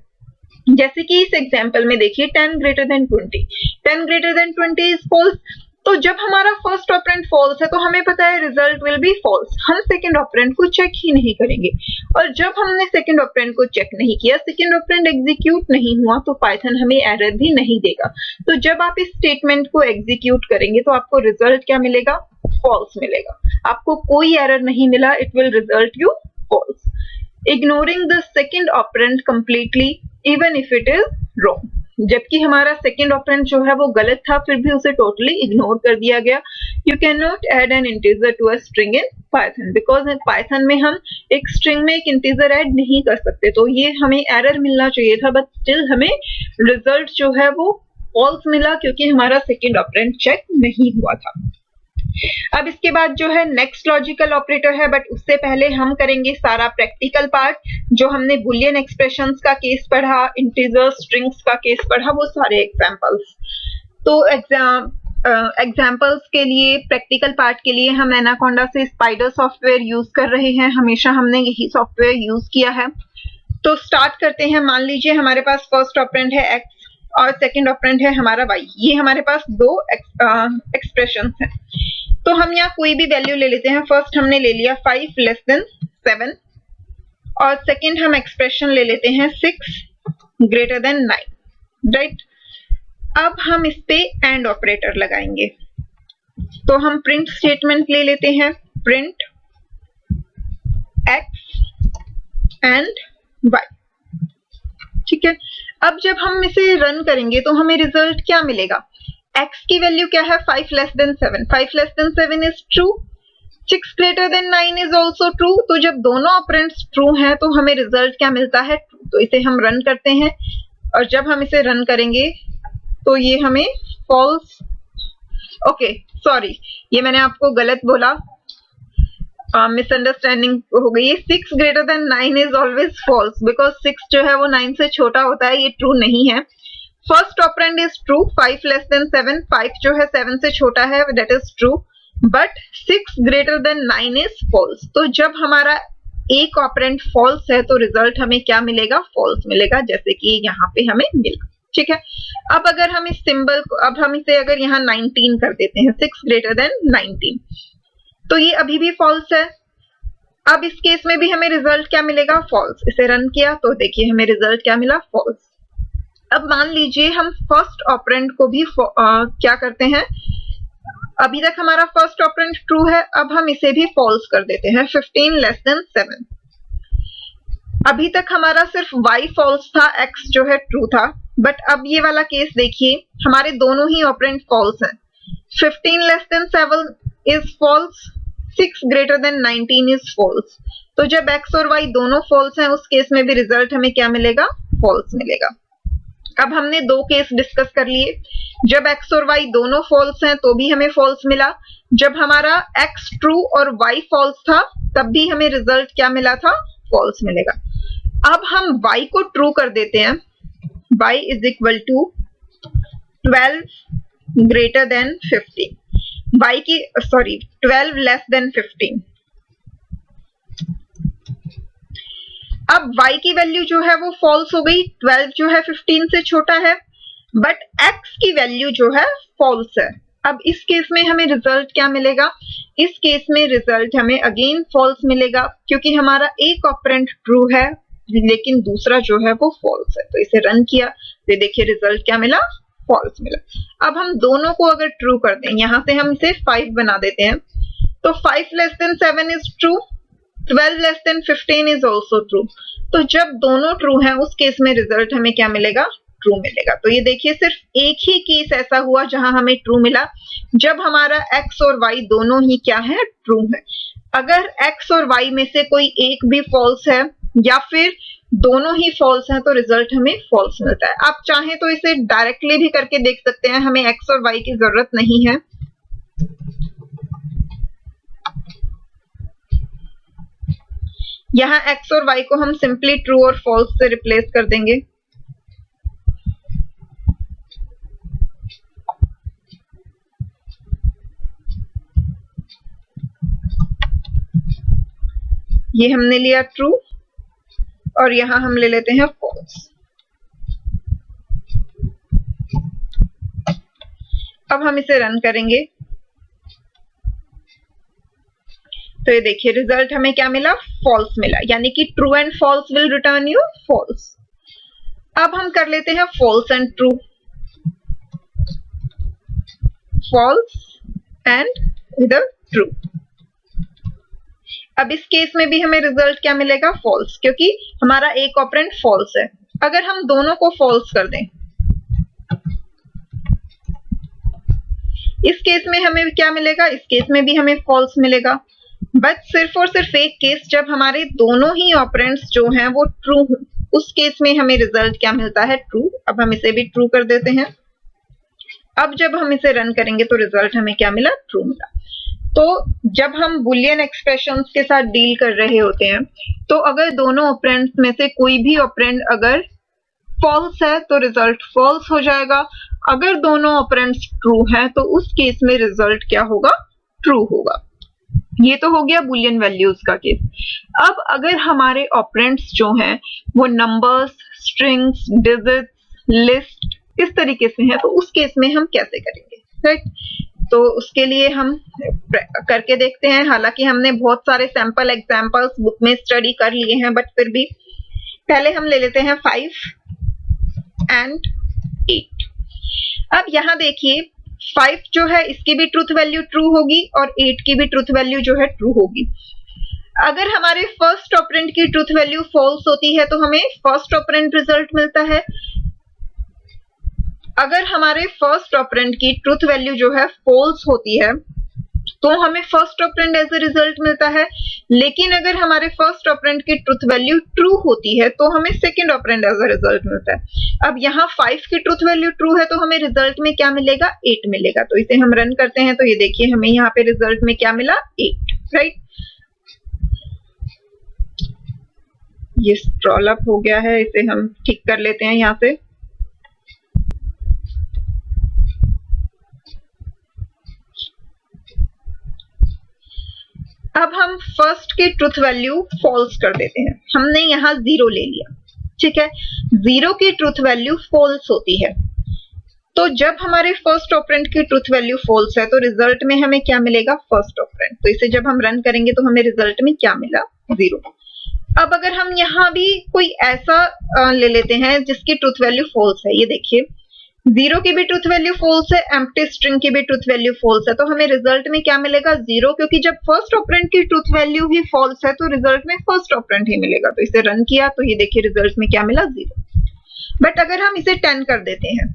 जैसे कि इस एग्जांपल में देखिए 10 greater than 20, 10 greater than 20 is false. तो जब हमारा फर्स्ट ऑपरेंड फॉल्स है तो हमें पता है रिजल्ट विल बी फॉल्स, हम सेकंड ऑपरेंड को चेक ही नहीं करेंगे। और जब हमने सेकंड ऑपरेंड को चेक नहीं किया, सेकंड ऑपरेंड एग्जीक्यूट नहीं हुआ, तो पाइथन हमें एरर भी नहीं देगा। तो जब आप इस स्टेटमेंट को एग्जीक्यूट करेंगे तो आपको रिजल्ट क्या मिलेगा? फॉल्स मिलेगा। आपको कोई एरर नहीं मिला, it will result you false, ignoring the second operand completely even if it is wrong. जबकि हमारा सेकंड ऑपरेंड जो है वो गलत था, फिर भी उसे टोटली इग्नोर कर दिया गया। You can not add an integer to a string in Python, because in Python में हम एक स्ट्रिंग में एक इंटीजर ऐड नहीं कर सकते। तो ये हमें एरर मिलना चाहिए था, बट स्टिल हमें रिजल्ट जो है वो फॉल्स मिला क्योंकि हमारा सेकंड ऑपरेंड चेक नहीं हुआ था। अब इसके बाद जो है नेक्स्ट लॉजिकल ऑपरेटर है, बट उससे पहले हम करेंगे सारा प्रैक्टिकल पार्ट। जो हमने बुलियन एक्सप्रेशंस का केस पढ़ा, इंटीजर स्ट्रिंग्स का केस पढ़ा, वो सारे एग्जांपल्स। तो एग्जांपल्स के लिए, प्रैक्टिकल पार्ट के लिए हम एनाकोंडा से स्पाइडर सॉफ्टवेयर यूज कर रहे हैं। हमेशा हमने यही सॉफ्टवेयर यूज किया है। तो स्टार्ट करते हैं। मान लीजिए हमारे पास फर्स्ट ऑपरेंड है x और सेकंड ऑपरेंड है हमारा y। ये हमारे पास दो एक्सप्रेशंस हैं। तो हम यहाँ कोई भी वैल्यू ले लेते हैं। फर्स्ट हमने ले लिया 5 लेस देन 7 और सेकंड हम एक्सप्रेशन ले लेते हैं 6 ग्रेटर देन 9, राइट। अब हम इस पे एंड ऑपरेटर लगाएंगे। तो हम प्रिंट स्टेटमेंट ले लेते हैं, प्रिंट x एंड y, ठीक है। अब जब हम इसे रन करेंगे तो हमें रिजल्ट क्या मिलेगा? x की वैल्यू क्या है? 5 less than 7, 5 less than 7 is true, 6 greater than 9 is also true. तो जब दोनों ऑपरेंड्स ट्रू हैं तो हमें रिजल्ट क्या मिलता है? ट्रू। तो इसे हम रन करते हैं और जब हम इसे रन करेंगे तो ये हमें फॉल्स, ओके सॉरी, ये मैंने आपको गलत बोला, मिसअंडरस्टैंडिंग हो गई है। 6 greater than 9 is always false, because 6 जो है वो 9 से छोटा होता है, ये ट्रू नहीं है। First operand is true, 5 less than 7, 5 जो है 7 से छोटा है, that is true, but 6 greater than 9 is false. तो जब हमारा एक ऑपरेंड फॉल्स है तो रिजल्ट हमें क्या मिलेगा? फॉल्स मिलेगा, जैसे कि यहाँ पे हमें मिला, ठीक है। अब अगर हम इस सिंबल को, अब हम इसे अगर यहाँ 19 कर देते हैं, 6 ग्रेटर देन 19, तो ये अभी भी फॉल्स है। अब इस केस में भी हमें रिजल्ट क्या मिलेगा? फॉल्स। इसे रन किया तो देखिए हमें रिजल्ट क्या मिला? फॉल्स। अब मान लीजिए हम फर्स्ट ऑपरेंड को भी क्या करते हैं, अभी तक हमारा फर्स्ट ऑपरेंड ट्रू है, अब हम इसे भी फॉल्स कर देते हैं, 15 लेस देन 7। अभी तक हमारा सिर्फ y फॉल्स था, x जो है ट्रू था, बट अब ये वाला केस देखिए, हमारे दोनों ही ऑपरेंड फॉल्स हैं। 15 less than 7 is false, 6 greater than 19 is false. तो जब x और y दोनों फॉल्स हैं, उस केस में भी रिजल्ट हमें क्या मिलेगा? फॉल्स मिलेगा। अब हमने दो केस डिस्कस कर लिए। जब x और y दोनों फॉल्स हैं तो भी हमें फॉल्स मिला, जब हमारा x ट्रू और y फॉल्स था तब भी हमें रिजल्ट क्या मिला था? फॉल्स मिलेगा। अब हम y को ट्रू कर देते हैं, y is equal to 12 greater than 15, y की 12 लेस देन 15। अब y की वैल्यू जो है वो फॉल्स हो गई, 12 जो है 15 से छोटा है, बट x की वैल्यू जो है फॉल्स है। अब इस केस में हमें रिजल्ट क्या मिलेगा? इस केस में रिजल्ट हमें अगेन फॉल्स मिलेगा, क्योंकि हमारा एक ऑपरेंड ट्रू है लेकिन दूसरा जो है वो फॉल्स है। तो इसे रन किया तो देखिए रिजल्ट क्या मिला? फॉल्स मिला। अब हम दोनों को अगर ट्रू कर दें, यहां से हम इसे 5 बना देते हैं, तो 5 less than 7 is true, 12 less than 15 is also true. तो जब दोनों ट्रू हैं उस केस में रिजल्ट हमें क्या मिलेगा? ट्रू मिलेगा। तो ये देखिए सिर्फ एक ही केस ऐसा हुआ जहां हमें ट्रू मिला, जब हमारा x और y दोनों ही क्या है? ट्रू है। अगर x और y में से कोई एक भी फॉल्स है या फिर दोनों ही फॉल्स हैं तो रिजल्ट हमें फॉल्स मिलता है। आप चाहें तो इसे डायरेक्टली भी करके देख सकते हैं, हमें x और y की जरूरत नहीं है। यहाँ x और y को हम सिंपली ट्रू और फॉल्स से रिप्लेस कर देंगे। ये हमने लिया ट्रू और यहां हम ले लेते हैं फॉल्स। अब हम इसे रन करेंगे तो ये देखिए रिजल्ट हमें क्या मिला? फॉल्स मिला, यानी कि true and false will return you false. अब हम कर लेते हैं false and true, false and इधर ट्रू। अब इस केस में भी हमें रिजल्ट क्या मिलेगा? फॉल्स, क्योंकि हमारा एक ऑपरेंड फॉल्स है। अगर हम दोनों को फॉल्स कर दें, इस केस में हमें क्या मिलेगा? इस केस में भी हमें फॉल्स मिलेगा, बट सिर्फ और सिर्फ एक केस जब हमारे दोनों ही ऑपरेंड्स जो हैं वो ट्रू हो, उस केस में हमें रिजल्ट क्या मिलता है? ट्रू। अब हम इसे भी ट्रू कर देते हैं। अब जब हम इसे रन करेंगे तो रिजल्ट हमें क्या मिला? ट्रू मिला। तो जब हम बुलियन एक्सप्रेशंस के साथ डील कर रहे होते हैं, तो अगर दोनों ऑपरेंड्स में से कोई भी ऑपरेंड अगर फॉल्स है तो रिजल्ट फॉल्स हो जाएगा। अगर दोनों ऑपरेंड्स ट्रू हैं तो उस केस में रिजल्ट क्या होगा? ट्रू होगा। ये तो हो गया बुलियन वैल्यूज का केस। अब अगर हमारे ऑपरेंड्स जो हैं वो नंबर्स, स्ट्रिंग्स, डिजिट्स, लिस्ट इस तरीके से हैं, तो उस केस में हम कैसे करेंगे? राइट, तो उसके लिए हम करके देखते हैं। हालांकि हमने बहुत सारे सैंपल एग्जांपल्स बुक में स्टडी कर लिए हैं, बट फिर भी पहले हम ले लेते हैं 5 एंड 8। अब यहाँ देखिए 5 जो है इसकी भी ट्रूथ वैल्यू ट्रू होगी और 8 की भी ट्रूथ वैल्यू जो है ट्रू होगी। अगर हमारे फर्स्ट ऑपरेंड की ट्रूथ वैल्यू फॉल्स होती है तो हमें फर्स्ट ऑपरेंड रिजल्ट मिलता है। अगर हमारे फर्स्ट ऑपरेंड की ट्रूथ वैल्यू जो है फॉल्स होती है तो हमें first operand as a result मिलता है। लेकिन अगर हमारे फर्स्ट ऑपरेंड की ट्रूथ वैल्यू ट्रू होती है तो हमें second operand as a result मिलता है। अब यहाँ 5 की ट्रूथ वैल्यू ट्रू है तो हमें रिजल्ट में क्या मिलेगा? 8 मिलेगा। तो इसे हम रन करते हैं तो ये देखिए हमें यहाँ पे रिजल्ट में क्या मिला? 8। राइट, ये स्क्रॉल अप हो गया है, इसे हम ठीक कर लेते हैं यहाँ से। अब हम फर्स्ट की ट्रूथ वैल्यू फॉल्स कर देते हैं। हमने यहाँ 0 ले लिया, ठीक है। 0 की ट्रूथ वैल्यू फॉल्स होती है, तो जब हमारे फर्स्ट ऑपरेंड की ट्रूथ वैल्यू फॉल्स है तो रिजल्ट में हमें क्या मिलेगा? First operand. तो इसे जब हम रन करेंगे तो हमें रिजल्ट में क्या मिला? 0। अब अगर हम यहाँ भी कोई ऐसा ले लेते हैं जिसकी ट्रूथ वैल्यू फॉल्स है, ये देखिए जीरो की भी ट्रूथ वैल्यू फॉल्स है, एम्प्टी स्ट्रिंग की भी ट्रूथ वैल्यू फॉल्स है, तो हमें रिजल्ट में क्या मिलेगा? जीरो, क्योंकि जब फर्स्ट ऑपरेंड की ट्रूथ वैल्यू ही फॉल्स है तो रिजल्ट में फर्स्ट ऑपरेंड ही मिलेगा। तो इसे रन किया तो ये देखिए रिजल्ट में क्या मिला? जीरो। बट अगर हम इसे 10 कर देते हैं,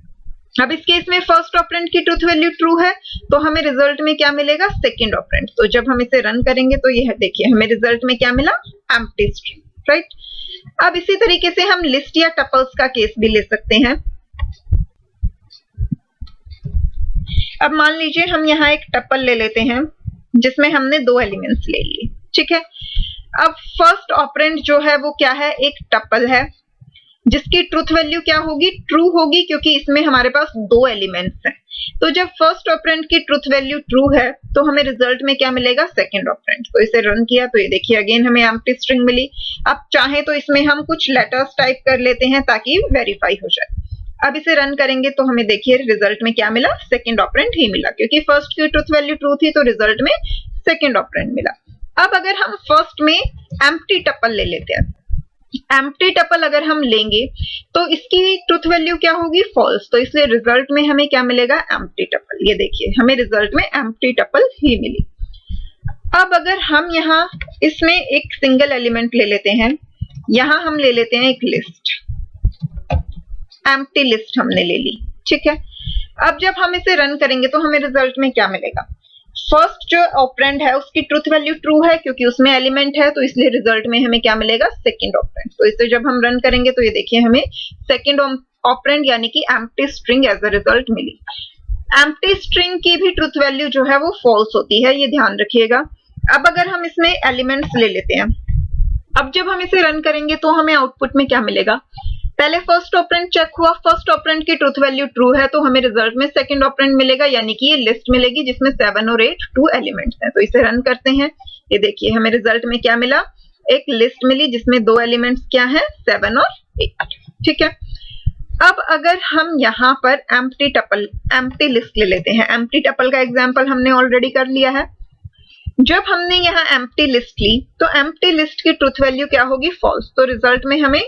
अब इस केस में फर्स्ट ऑपरेंड की ट्रूथ वैल्यू ट्रू है तो हमें रिजल्ट में क्या मिलेगा? Second operand. तो जब हम इसे रन करेंगे तो यह देखिए हमें रिजल्ट में क्या मिला? Empty string, right. अब इसी तरीके से हम लिस्ट या टपल्स का केस भी ले सकते हैं। अब मान लीजिए हम यहाँ एक टपल ले लेते हैं जिसमें हमने 2 एलिमेंट्स ले लिए, ठीक है। अब फर्स्ट ऑपरेंड जो है वो क्या है? एक टपल है जिसकी ट्रूथ वैल्यू क्या होगी? ट्रू होगी, क्योंकि इसमें हमारे पास 2 एलिमेंट्स हैं। तो जब फर्स्ट ऑपरेंड की ट्रूथ वैल्यू ट्रू है तो हमें रिजल्ट में क्या मिलेगा? Second operand. तो इसे रन किया तो ये देखिए अगेन हमें एम्प्टी स्ट्रिंग मिली। अब चाहे तो इसमें हम कुछ लेटर्स टाइप कर लेते हैं ताकि वेरीफाई हो जाए। अब इसे रन करेंगे तो हमें देखिए रिजल्ट में क्या मिला? सेकंड ऑपरेंड ही मिला, क्योंकि फर्स्ट की ट्रूथ वैल्यू ट्रू थी तो रिजल्ट में सेकंड ऑपरेंड मिला। अब अगर हम फर्स्ट में एम्प्टी टपल ले लेते हैं, एम्प्टी टपल अगर हम लेंगे तो इसकी ट्रूथ वैल्यू क्या होगी? फॉल्स। तो इसलिए रिजल्ट में हमें क्या मिलेगा? Empty tuple. ये देखिए हमें रिजल्ट में एम्प्टी टपल ही मिली। अब अगर हम यहाँ इसमें एक सिंगल एलिमेंट ले लेते हैं, यहाँ हम ले लेते हैं एक लिस्ट, एम्प्टी लिस्ट हमने ले ली, ठीक है। अब जब हम इसे रन करेंगे तो हमें रिजल्ट में क्या मिलेगा? फर्स्ट जो ऑपरेंड है उसकी ट्रूथ वैल्यू ट्रू है क्योंकि उसमें एलिमेंट है, तो इसलिए रिजल्ट में हमें क्या मिलेगा? Second operand. तो इसे जब हम रन करेंगे तो ये देखिए हमें सेकंड ऑपरेंड यानी कि empty string as a result मिली। एम्प्टी स्ट्रिंग की भी ट्रूथ वैल्यू जो है वो फॉल्स होती है, ये ध्यान रखिएगा। अब अगर हम इसमें एलिमेंट्स ले लेते हैं, अब जब हम इसे रन करेंगे तो हमें आउटपुट में क्या मिलेगा? पहले फर्स्ट ऑपरेंड चेक हुआ, फर्स्ट ऑपरेंड की ट्रूथ वैल्यू ट्रू है तो हमें रिजल्ट में सेकंड ऑपरेंड मिलेगा, यानी कि ये लिस्ट मिलेगी जिसमें 7 और 8 2 एलिमेंट्स हैं। तो इसे रन करते हैं, ये देखिए हमें रिजल्ट में क्या मिला? एक लिस्ट मिली जिसमें 2 एलिमेंट्स क्या हैं? 7 और 8, ठीक है। अब अगर हम यहाँ पर एम्प्टी लिस्ट ले लेते हैं, एम्प्टी टपल का एग्जाम्पल हमने ऑलरेडी कर लिया है। जब हमने यहाँ एम्प्टी लिस्ट ली तो एम्प्टी लिस्ट की ट्रूथ वैल्यू क्या होगी? फॉल्स। तो रिजल्ट में हमें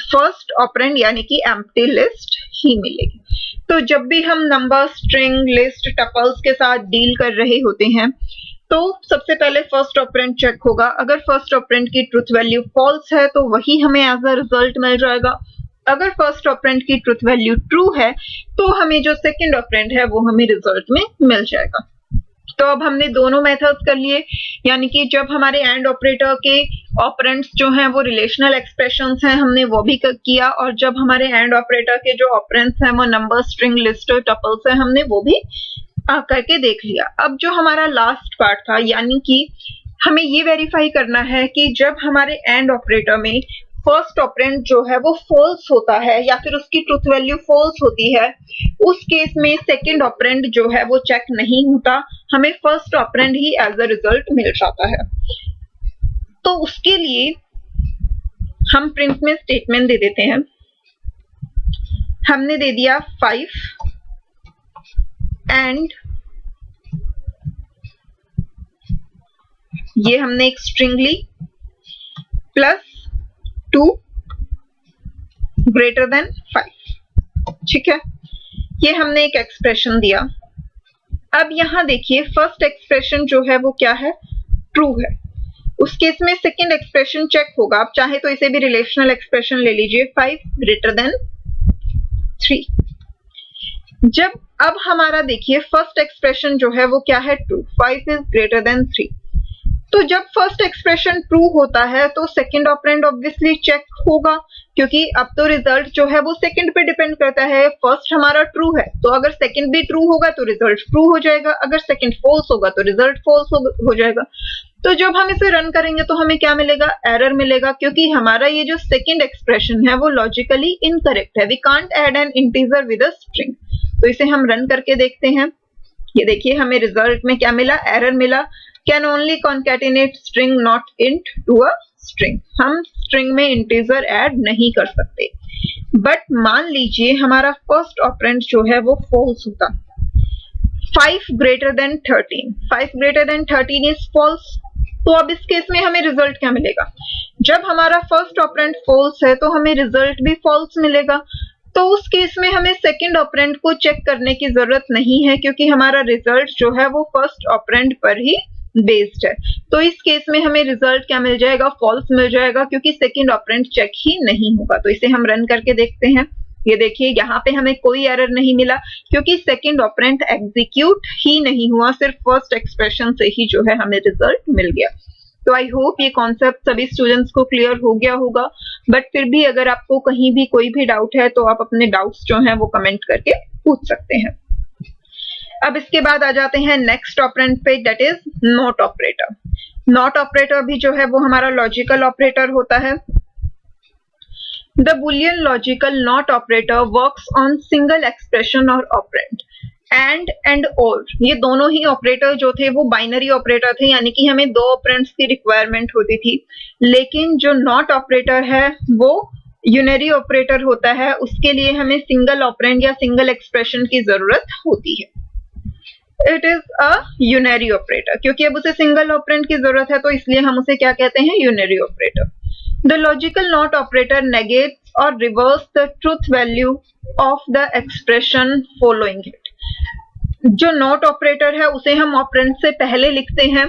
फर्स्ट ऑपरेंड यानी कि एम्प्टी लिस्ट ही मिलेगी। तो जब भी हम नंबर, स्ट्रिंग, लिस्ट, टपल्स के साथ डील कर रहे होते हैं तो सबसे पहले फर्स्ट ऑपरेंड चेक होगा। अगर फर्स्ट ऑपरेंड की ट्रूथ वैल्यू फॉल्स है तो वही हमें एज अ रिजल्ट मिल जाएगा। अगर फर्स्ट ऑपरेंड की ट्रूथ वैल्यू ट्रू है तो हमें जो सेकंड ऑपरेंड है वो हमें रिजल्ट में मिल जाएगा। तो अब हमने दोनों मेथड्स कर लिए, यानी कि जब हमारे एंड ऑपरेटर के ऑपरेंड्स जो हैं वो रिलेशनल एक्सप्रेशंस हैं हमने वो भी किया, और जब हमारे एंड ऑपरेटर के जो ऑपरेंड्स हैं वो नंबर, स्ट्रिंग, लिस्ट, टपल्स हैं हमने वो भी करके देख लिया। अब जो हमारा लास्ट पार्ट था, यानी कि हमें ये वेरीफाई करना है कि जब हमारे एंड ऑपरेटर में फर्स्ट ऑपरेंड जो है वो फॉल्स होता है या फिर उसकी ट्रूथ वैल्यू फॉल्स होती है, उस केस में सेकंड ऑपरेंड जो है वो चेक नहीं होता, हमें फर्स्ट ऑपरेंड ही एज अ रिजल्ट मिल जाता है। तो उसके लिए हम प्रिंट में स्टेटमेंट दे देते हैं। हमने दे दिया 5 एंड ये हमने एक स्ट्रिंग ली प्लस 2 ग्रेटर देन 5, ठीक है। ये हमने एक एक्सप्रेशन दिया। अब यहां देखिए फर्स्ट एक्सप्रेशन जो है वो क्या है? ट्रू है। उस केस में सेकंड एक्सप्रेशन चेक होगा। आप चाहे तो इसे भी रिलेशनल एक्सप्रेशन ले लीजिए, 5 ग्रेटर देन 3। जब अब हमारा देखिए फर्स्ट एक्सप्रेशन जो है वो क्या है? True, 5 is greater than 3। तो जब फर्स्ट एक्सप्रेशन ट्रू होता है तो सेकंड ऑपरेंड ऑब्वियसली चेक होगा, क्योंकि अब तो रिजल्ट जो है वो सेकंड पे डिपेंड करता है। फर्स्ट हमारा ट्रू है तो अगर सेकंड भी ट्रू होगा तो रिजल्ट ट्रू हो जाएगा, अगर सेकंड फॉल्स होगा तो रिजल्ट फॉल्स हो जाएगा। तो जब हम इसे रन करेंगे तो हमें क्या मिलेगा? एरर मिलेगा, क्योंकि हमारा ये जो सेकंड एक्सप्रेशन है वो लॉजिकली इनकरेक्ट है। We can't add an integer with a string. तो इसे हम रन करके देखते हैं। ये देखिए हमें रिजल्ट में क्या मिला? एरर मिला, can only concatenate string not int to a string. हम स्ट्रिंग में इंटीजर ऐड नहीं कर सकते। बट मान लीजिए हमारा फर्स्ट ऑपरेंड जो है वो फॉल्स होता, 5 greater than 13, 5 greater than 13 is false. तो अब इस केस में हमें रिजल्ट क्या मिलेगा? जब हमारा फर्स्ट ऑपरेंड फॉल्स है तो हमें रिजल्ट भी फॉल्स मिलेगा। तो उस केस में हमें सेकंड ऑपरेंड को चेक करने की जरूरत नहीं है, क्योंकि हमारा रिजल्ट जो है वो फर्स्ट ऑपरेंड पर ही बेस्ड है। तो इस केस में हमें रिजल्ट क्या मिल जाएगा, फॉल्स मिल जाएगा, क्योंकि सेकंड ऑपरेंड चेक ही नहीं होगा। तो इसे हम रन करके देखते हैं। ये देखिए यहाँ पे हमें कोई एरर नहीं मिला, क्योंकि सेकंड ऑपरेंड एग्जीक्यूट ही नहीं हुआ, सिर्फ फर्स्ट एक्सप्रेशन से ही जो है हमें रिजल्ट मिल गया। तो आई होप ये कॉन्सेप्ट सभी स्टूडेंट्स को क्लियर हो गया होगा, बट फिर भी अगर आपको कहीं भी कोई भी डाउट है तो आप अपने डाउट्स जो हैं वो कमेंट करके पूछ सकते हैं। अब इसके बाद आ जाते हैं नेक्स्ट ऑपरेंड पे, that is not operator. Not operator भी जो है वो हमारा लॉजिकल ऑपरेटर होता है। The Boolean logical not operator works on single expression और ऑपरेंड। एंड और ये दोनों ही ऑपरेटर जो थे वो बाइनरी ऑपरेटर थे, यानी कि हमें दो ऑपरेंड्स की रिक्वायरमेंट होती थी। लेकिन जो नॉट ऑपरेटर है वो यूनरी ऑपरेटर होता है, उसके लिए हमें सिंगल ऑपरेंड या सिंगल एक्सप्रेशन की जरूरत होती है। It is a unary operator, क्योंकि अब उसे सिंगल ऑपरेंड की जरूरत है तो इसलिए हम उसे क्या कहते हैं, unary operator. The logical not operator negates और reverse the truth value of the expression following it. जो नॉट ऑपरेटर है उसे हम ऑपरेंड से पहले लिखते हैं,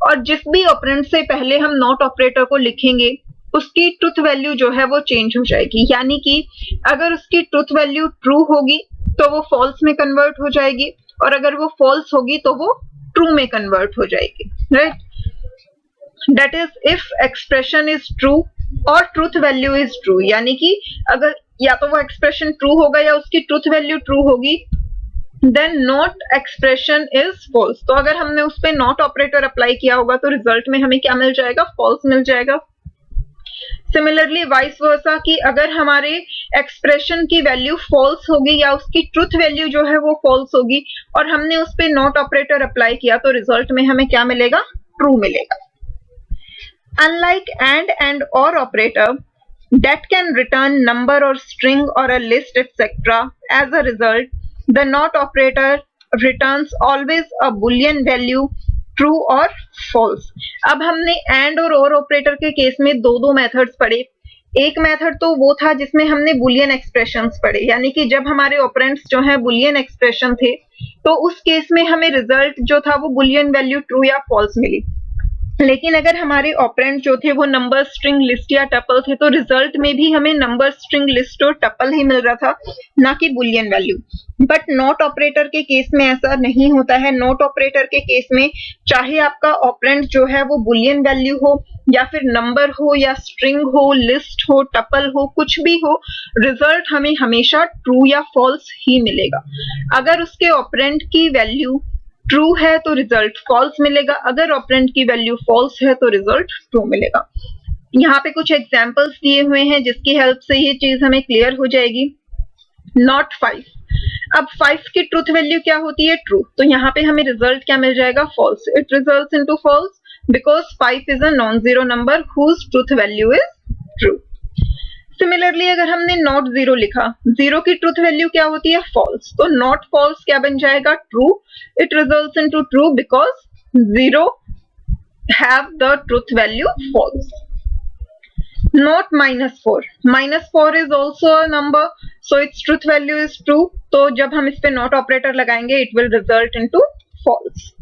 और जिस भी ऑपरेंड से पहले हम नॉट ऑपरेटर को लिखेंगे उसकी ट्रूथ वैल्यू जो है वो चेंज हो जाएगी। यानी कि अगर उसकी ट्रूथ वैल्यू ट्रू होगी तो वो फॉल्स में कन्वर्ट हो जाएगी, और अगर वो फॉल्स होगी तो वो ट्रू में कन्वर्ट हो जाएगी, right. That is if expression is true और ट्रूथ वैल्यू इज ट्रू, यानी कि अगर या तो वो एक्सप्रेशन ट्रू होगा या उसकी ट्रूथ वैल्यू ट्रू होगी, then not expression is false. तो अगर हमने उस पर नॉट ऑपरेटर अप्लाई किया होगा तो रिजल्ट में हमें क्या मिल जाएगा, फॉल्स मिल जाएगा। सिमिलरली वाइस वर्सा, कि अगर हमारे एक्सप्रेशन की वैल्यू फॉल्स होगी या उसकी ट्रूथ वैल्यू जो है वो फॉल्स होगी और हमने उस पर नॉट ऑपरेटर अप्लाई किया तो रिजल्ट में हमें क्या मिलेगा, ट्रू मिलेगा। अनलाइक एंड और operator that can return number or string or a list etc. as a result, the not operator returns always a boolean value true or false। अब हमने एंड और ऑपरेटर के केस में दो methods पढ़े। एक method तो वो था जिसमें हमने बुलियन एक्सप्रेशंस पढ़े, यानी कि जब हमारे ऑपरेंड्स जो है बुलियन एक्सप्रेशन थे तो उस केस में हमें रिजल्ट जो था वो बुलियन वैल्यू ट्रू या फॉल्स मिली। लेकिन अगर हमारे ऑपरेंड जो थे वो नंबर, स्ट्रिंग, लिस्ट या टपल थे तो रिजल्ट में भी हमें नंबर, स्ट्रिंग, लिस्ट और टपल ही मिल रहा था, ना कि Boolean value. But not operator के केस में ऐसा नहीं होता है। नॉट ऑपरेटर के केस में चाहे आपका ऑपरेंड जो है वो बुलियन वैल्यू हो या फिर नंबर हो या स्ट्रिंग हो, लिस्ट हो, टपल हो, कुछ भी हो, रिजल्ट हमें हमेशा ट्रू या फॉल्स ही मिलेगा। अगर उसके ऑपरेंड की वैल्यू ट्रू है तो रिजल्ट फॉल्स मिलेगा, अगर ऑपरेंड की वैल्यू फॉल्स है तो रिजल्ट ट्रू मिलेगा। यहाँ पे कुछ एग्जांपल्स दिए हुए हैं जिसकी हेल्प से ये चीज हमें क्लियर हो जाएगी। नॉट 5, अब 5 की ट्रूथ वैल्यू क्या होती है, ट्रू, तो यहाँ पे हमें रिजल्ट क्या मिल जाएगा, false. It results into false because 5 is a non zero number whose truth value is true. Similarly अगर हमने नॉट 0 लिखा, 0 की ट्रूथ वैल्यू क्या होती है, फॉल्स, तो नॉट फॉल्स क्या बन जाएगा, true. It results into true because 0 have the truth value false. Not -4 is also a number so its truth value is true, तो जब हम इस पे नॉट ऑपरेटर लगाएंगे it will result into false.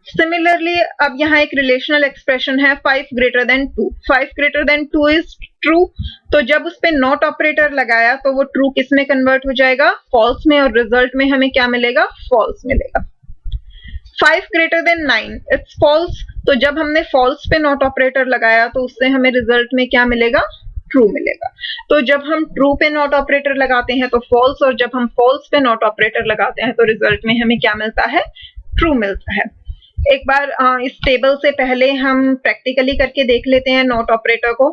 Similarly अब यहाँ एक रिलेशनल एक्सप्रेशन है 5 greater than 2, 5 greater than 2 is true, तो जब उस पे नॉट ऑपरेटर लगाया तो वो ट्रू किस में कन्वर्ट हो जाएगा, फॉल्स में, और रिजल्ट में हमें क्या मिलेगा, फॉल्स मिलेगा। 5 greater than 9 इट्स फॉल्स, तो जब हमने फॉल्स पे नॉट ऑपरेटर लगाया तो उससे हमें रिजल्ट में क्या मिलेगा, ट्रू मिलेगा। तो जब हम ट्रू पे नॉट ऑपरेटर लगाते हैं तो फॉल्स, और जब हम फॉल्स पे नॉट ऑपरेटर लगाते हैं तो रिजल्ट में हमें क्या मिलता है, ट्रू मिलता है। एक बार इस टेबल से पहले हम प्रैक्टिकली करके देख लेते हैं नॉट ऑपरेटर को।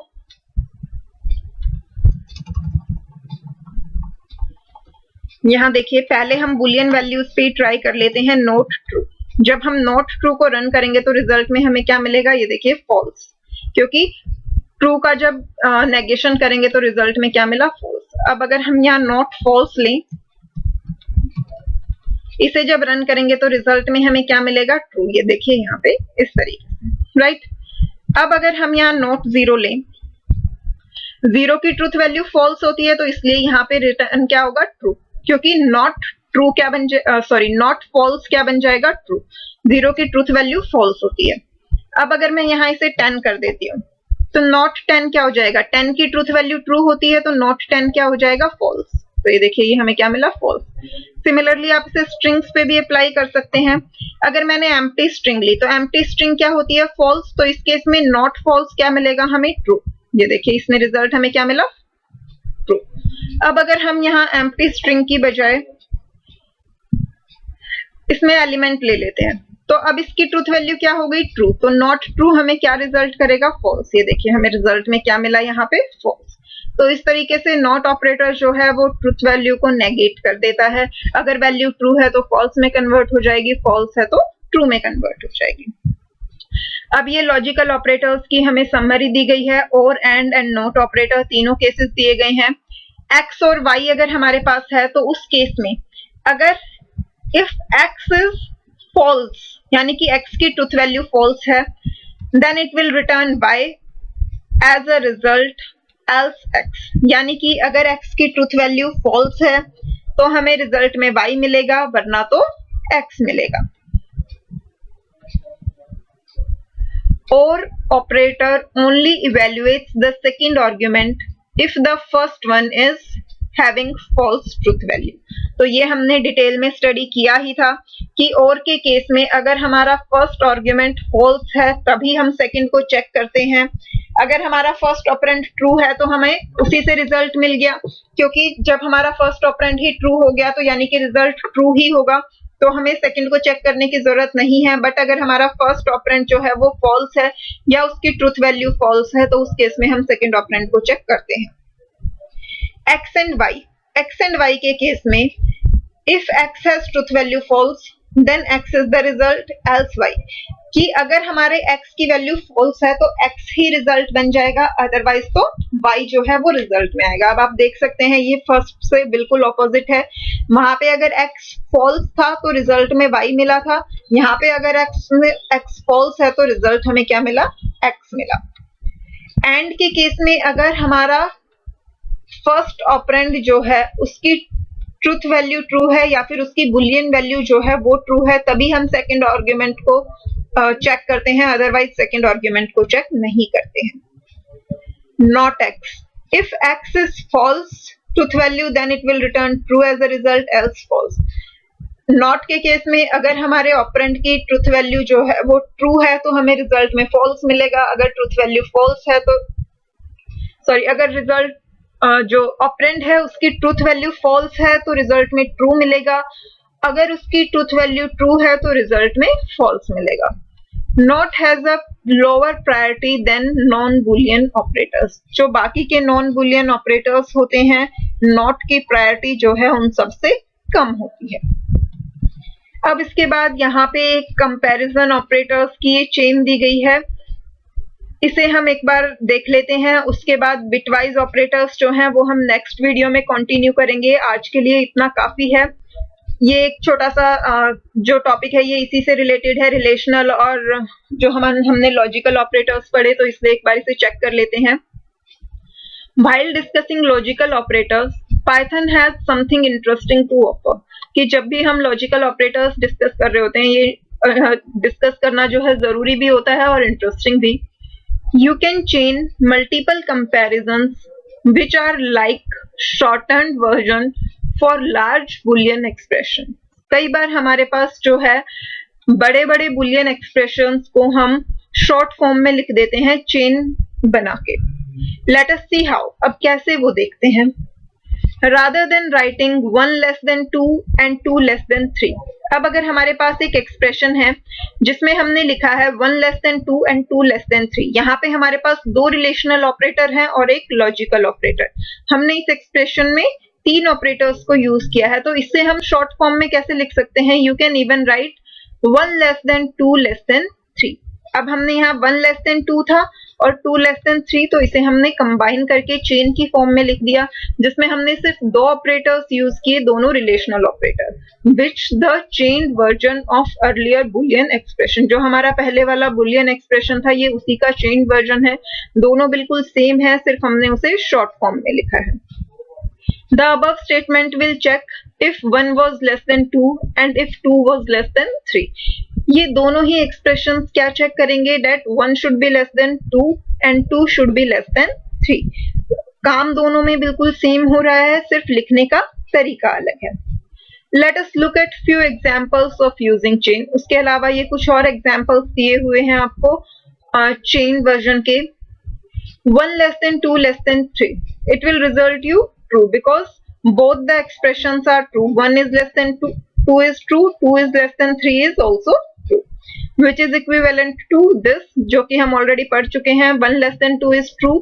यहाँ देखिए पहले हम बुलियन वैल्यूज पे ट्राई कर लेते हैं नॉट ट्रू। जब हम नॉट ट्रू को रन करेंगे तो रिजल्ट में हमें क्या मिलेगा, ये देखिए फॉल्स, क्योंकि ट्रू का जब नेगेशन करेंगे तो रिजल्ट में क्या मिला, फॉल्स। अब अगर हम यहाँ नॉट फॉल्स लें, इसे जब रन करेंगे तो रिजल्ट में हमें क्या मिलेगा, ट्रू। ये देखिए यहाँ पे इस तरीके से, राइट। अब अगर हम यहाँ नॉट 0 लें जीरो की ट्रूथ वैल्यू फॉल्स होती है तो इसलिए यहाँ पे रिटर्न क्या होगा, ट्रू, क्योंकि नॉट ट्रू क्या बन जाए, नॉट फॉल्स क्या बन जाएगा, ट्रू। जीरो की ट्रूथ वैल्यू फॉल्स होती है। अब अगर मैं यहाँ इसे 10 कर देती हूँ तो नॉट 10 क्या हो जाएगा, 10 की ट्रूथ वैल्यू ट्रू होती है तो नॉट 10 क्या हो जाएगा, फॉल्स। तो ये देखिए ये हमें क्या मिला, फॉल्स। सिमिलरली आप इसे स्ट्रिंग्स पे भी अप्लाई कर सकते हैं। अगर मैंने एम्प्टी स्ट्रिंग ली तो एम्प्टी स्ट्रिंग क्या होती है, फॉल्स, तो इस केस में नॉट फॉल्स क्या मिलेगा हमें, ट्रू। ये देखिए इसमें रिजल्ट हमें क्या मिला, ट्रू। अब अगर हम यहाँ एम्प्टी स्ट्रिंग की बजाय इसमें एलिमेंट ले लेते हैं तो अब इसकी ट्रूथ वैल्यू क्या हो गई, ट्रू, तो नॉट ट्रू हमें क्या रिजल्ट करेगा, फॉल्स। ये देखिए हमें रिजल्ट में क्या मिला यहाँ पे, फॉल्स। तो इस तरीके से नॉट ऑपरेटर जो है वो ट्रूथ वैल्यू को नेगेट कर देता है। अगर वैल्यू ट्रू है तो फॉल्स में कन्वर्ट हो जाएगी, फॉल्स है तो ट्रू में कन्वर्ट हो जाएगी। अब ये लॉजिकल ऑपरेटर्स की हमें समरी दी गई है, और एंड नॉट ऑपरेटर तीनों केसेस दिए गए हैं। एक्स और वाई अगर हमारे पास है तो उस केस में अगर इफ एक्स इज फॉल्स यानी कि एक्स की ट्रूथ वैल्यू फॉल्स है, then it will return y as a result else x, यानी कि अगर एक्स की ट्रूथ वैल्यू फॉल्स है तो हमें रिजल्ट में वाई मिलेगा, वरना तो एक्स मिलेगा। और operator only evaluates the second argument if the first one is having false truth value। तो ये हमने डिटेल में स्टडी किया ही था कि और के केस में अगर हमारा फर्स्ट आर्ग्यूमेंट फॉल्स है तभी हम सेकंड को चेक करते हैं। अगर हमारा फर्स्ट ऑपरेंड ट्रू है तो हमें उसी से रिजल्ट मिल गया, क्योंकि जब हमारा फर्स्ट ऑपरेंड ही ट्रू हो गया तो यानी कि रिजल्ट ट्रू ही होगा, तो हमें सेकंड को चेक करने की जरूरत नहीं है। बट अगर हमारा फर्स्ट ऑपरेंड जो है वो फॉल्स है या उसकी ट्रूथ वैल्यू फॉल्स है तो उस केस में हम सेकंड ऑपरेंड को चेक करते हैं। एक्स एंड वाई के केस में if x has truth value false then x is the result else y, कि अगर हमारे x की वैल्यू फॉल्स है तो x ही रिजल्ट बन जाएगा, अदरवाइज तो y जो है वो रिजल्ट में आएगा। अब आप देख सकते हैं ये फर्स्ट से बिल्कुल ऑपोजिट है। वहां पे अगर x फॉल्स था तो रिजल्ट में y मिला था, यहाँ पे अगर x फॉल्स है तो रिजल्ट हमें क्या मिला, x मिला। एंड के केस में अगर हमारा फर्स्ट ऑपरेंड जो है उसकी ट्रूथ वैल्यू ट्रू है या फिर उसकी बुलियन वैल्यू जो है वो ट्रू है तभी हम सेकंड आर्गुमेंट को चेक करते हैं, अदरवाइज सेकंड आर्गुमेंट को चेक नहीं करते हैं। Not x, if x is false truth value then it will return true as a result else false. Not के केस में अगर हमारे ऑपरेंड की ट्रूथ वैल्यू जो है वो ट्रू है तो हमें रिजल्ट में फॉल्स मिलेगा, अगर ट्रूथ वैल्यू फॉल्स है तो अगर रिजल्ट जो ऑपरेंड है उसकी ट्रूथ वैल्यू फॉल्स है तो रिजल्ट में ट्रू मिलेगा, अगर उसकी ट्रूथ वैल्यू ट्रू है तो रिजल्ट में फॉल्स मिलेगा। Not has a lower priority than non Boolean operators, जो बाकी के नॉन बुलियन ऑपरेटर्स होते हैं नॉट की प्रायोरिटी जो है उन सबसे कम होती है। अब इसके बाद यहाँ पे कंपैरिजन ऑपरेटर्स की ये चेन दी गई है, इसे हम एक बार देख लेते हैं। उसके बाद बिटवाइज ऑपरेटर्स जो हैं वो हम नेक्स्ट वीडियो में कंटिन्यू करेंगे। आज के लिए इतना काफी है। ये एक छोटा सा जो टॉपिक है ये इसी से रिलेटेड है, रिलेशनल, और जो हमने लॉजिकल ऑपरेटर्स पढ़े तो इसलिए एक बार इसे चेक कर लेते हैं। While discussing logical operators, Python has something interesting to offer, कि जब भी हम लॉजिकल ऑपरेटर्स डिस्कस कर रहे होते हैं ये डिस्कस करना जो है जरूरी भी होता है और इंटरेस्टिंग भी। You can chain multiple comparisons which are like shortened version for large boolean expression। कई बार हमारे पास जो है बड़े बड़े बुलियन एक्सप्रेशंस को हम शॉर्ट फॉर्म में लिख देते हैं चेन बना के। Let us see how, अब कैसे वो देखते हैं। Rather than writing 1 less than 2 and 2 less than 3, अब अगर हमारे पास एक एक्सप्रेशन है जिसमें हमने लिखा है 1 less than 2 and 2 less than 3, यहाँ पे हमारे पास दो रिलेशनल ऑपरेटर हैं और एक लॉजिकल ऑपरेटर। हमने इस एक्सप्रेशन में तीन ऑपरेटर्स को यूज किया है, तो इससे हम शॉर्ट फॉर्म में कैसे लिख सकते हैं। You can even right 1 less than 2 less than 3। अब हमने यहाँ 1 less than 2 था और 2 लेस देन 3 तो इसे हमने कंबाइन करके चेन की फॉर्म में लिख दिया, जिसमें हमने सिर्फ 2 ऑपरेटर्स यूज किए, दोनों relational operator. Which the chain version of earlier Boolean expression, जो हमारा पहले वाला बुलियन एक्सप्रेशन था ये उसी का चेन वर्जन है, दोनों बिल्कुल सेम है, सिर्फ हमने उसे शॉर्ट फॉर्म में लिखा है। The above statement will check if 1 was less than 2 and if 2 was less than 3. ये दोनों ही expressions क्या check करेंगे? That 1 should be less than 2 and 2 should be less than 3. काम दोनों में बिल्कुल सेम हो रहा है, सिर्फ लिखने का तरीका अलग है। Let us look at few examples of using chain. उसके अलावा ये कुछ और examples दिए हुए हैं आपको chain version के। 1 less than 2 less than 3. It will result you true because both the expressions are true. 1 is less than 2, 2 is true, 2 is less than 3 is also true, which is equivalent to this, जो कि हम already पढ़ चुके हैं। 1 less than 2 is true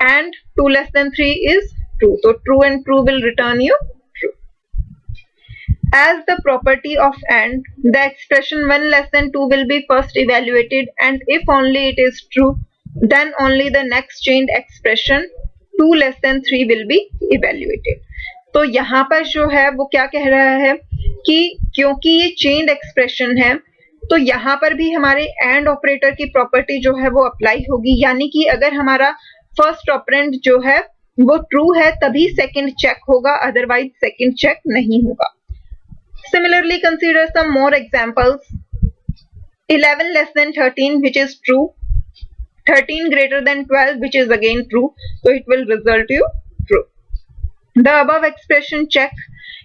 and 2 less than 3 is true. So true and true will return you true. As the property of AND, the expression 1 less than 2 will be first evaluated, and if only it is true, then only the next chained expression 2 less than 3 will be evaluated. तो यहाँ पर जो है वो क्या कह रहा है कि क्योंकि ये चेन्ड एक्सप्रेशन है तो यहाँ पर भी हमारे एंड ऑपरेटर की प्रॉपर्टी जो है वो अप्लाई होगी, यानी कि अगर हमारा फर्स्ट ऑपरेंड जो है वो ट्रू है तभी सेकंड चेक होगा, अदरवाइज सेकंड चेक नहीं होगा। Similarly, consider some more examples. 11 less than 13, which is true. 13 greater than 12, which is again true, so it will result you true. The above expression check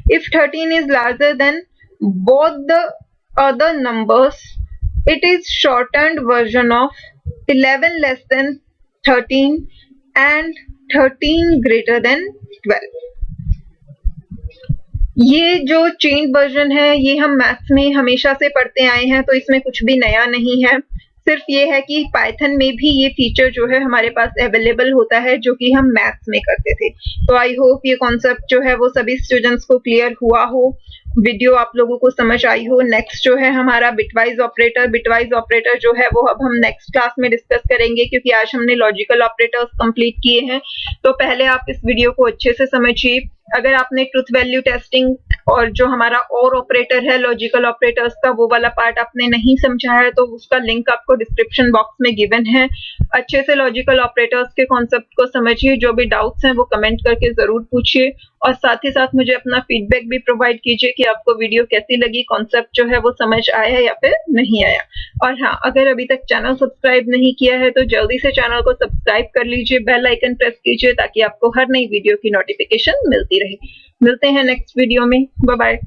if 13 is larger than both the other numbers, it is shortened version of 11 less than 13 and 13 greater than 12. ये जो chain version है ये हम maths में हमेशा से पढ़ते आए हैं, तो इसमें कुछ भी नया नहीं है। सिर्फ ये है कि पाइथन में भी ये फीचर जो है हमारे पास अवेलेबल होता है, जो कि हम मैथ्स में करते थे। तो आई होप ये कॉन्सेप्ट जो है वो सभी स्टूडेंट्स को क्लियर हुआ हो, वीडियो आप लोगों को समझ आई हो। नेक्स्ट जो है हमारा बिटवाइज ऑपरेटर जो है वो अब हम नेक्स्ट क्लास में डिस्कस करेंगे, क्योंकि आज हमने लॉजिकल ऑपरेटर्स कंप्लीट किए हैं। तो पहले आप इस वीडियो को अच्छे से समझिए। अगर आपने ट्रुथ वैल्यू टेस्टिंग और जो हमारा और ऑपरेटर है लॉजिकल ऑपरेटर्स का वो वाला पार्ट आपने नहीं समझा है तो उसका लिंक आपको डिस्क्रिप्शन बॉक्स में गिवन है। अच्छे से लॉजिकल ऑपरेटर्स के कॉन्सेप्ट को समझिए, जो भी डाउट्स हैं वो कमेंट करके जरूर पूछिए, और साथ ही साथ मुझे अपना फीडबैक भी प्रोवाइड कीजिए कि आपको वीडियो कैसी लगी, कॉन्सेप्ट जो है वो समझ आया या फिर नहीं आया। और हाँ, अगर अभी तक चैनल सब्सक्राइब नहीं किया है तो जल्दी से चैनल को सब्सक्राइब कर लीजिए, बेल आइकन प्रेस कीजिए ताकि आपको हर नई वीडियो की नोटिफिकेशन मिलती रहे। मिलते हैं नेक्स्ट वीडियो में, बाय बाय।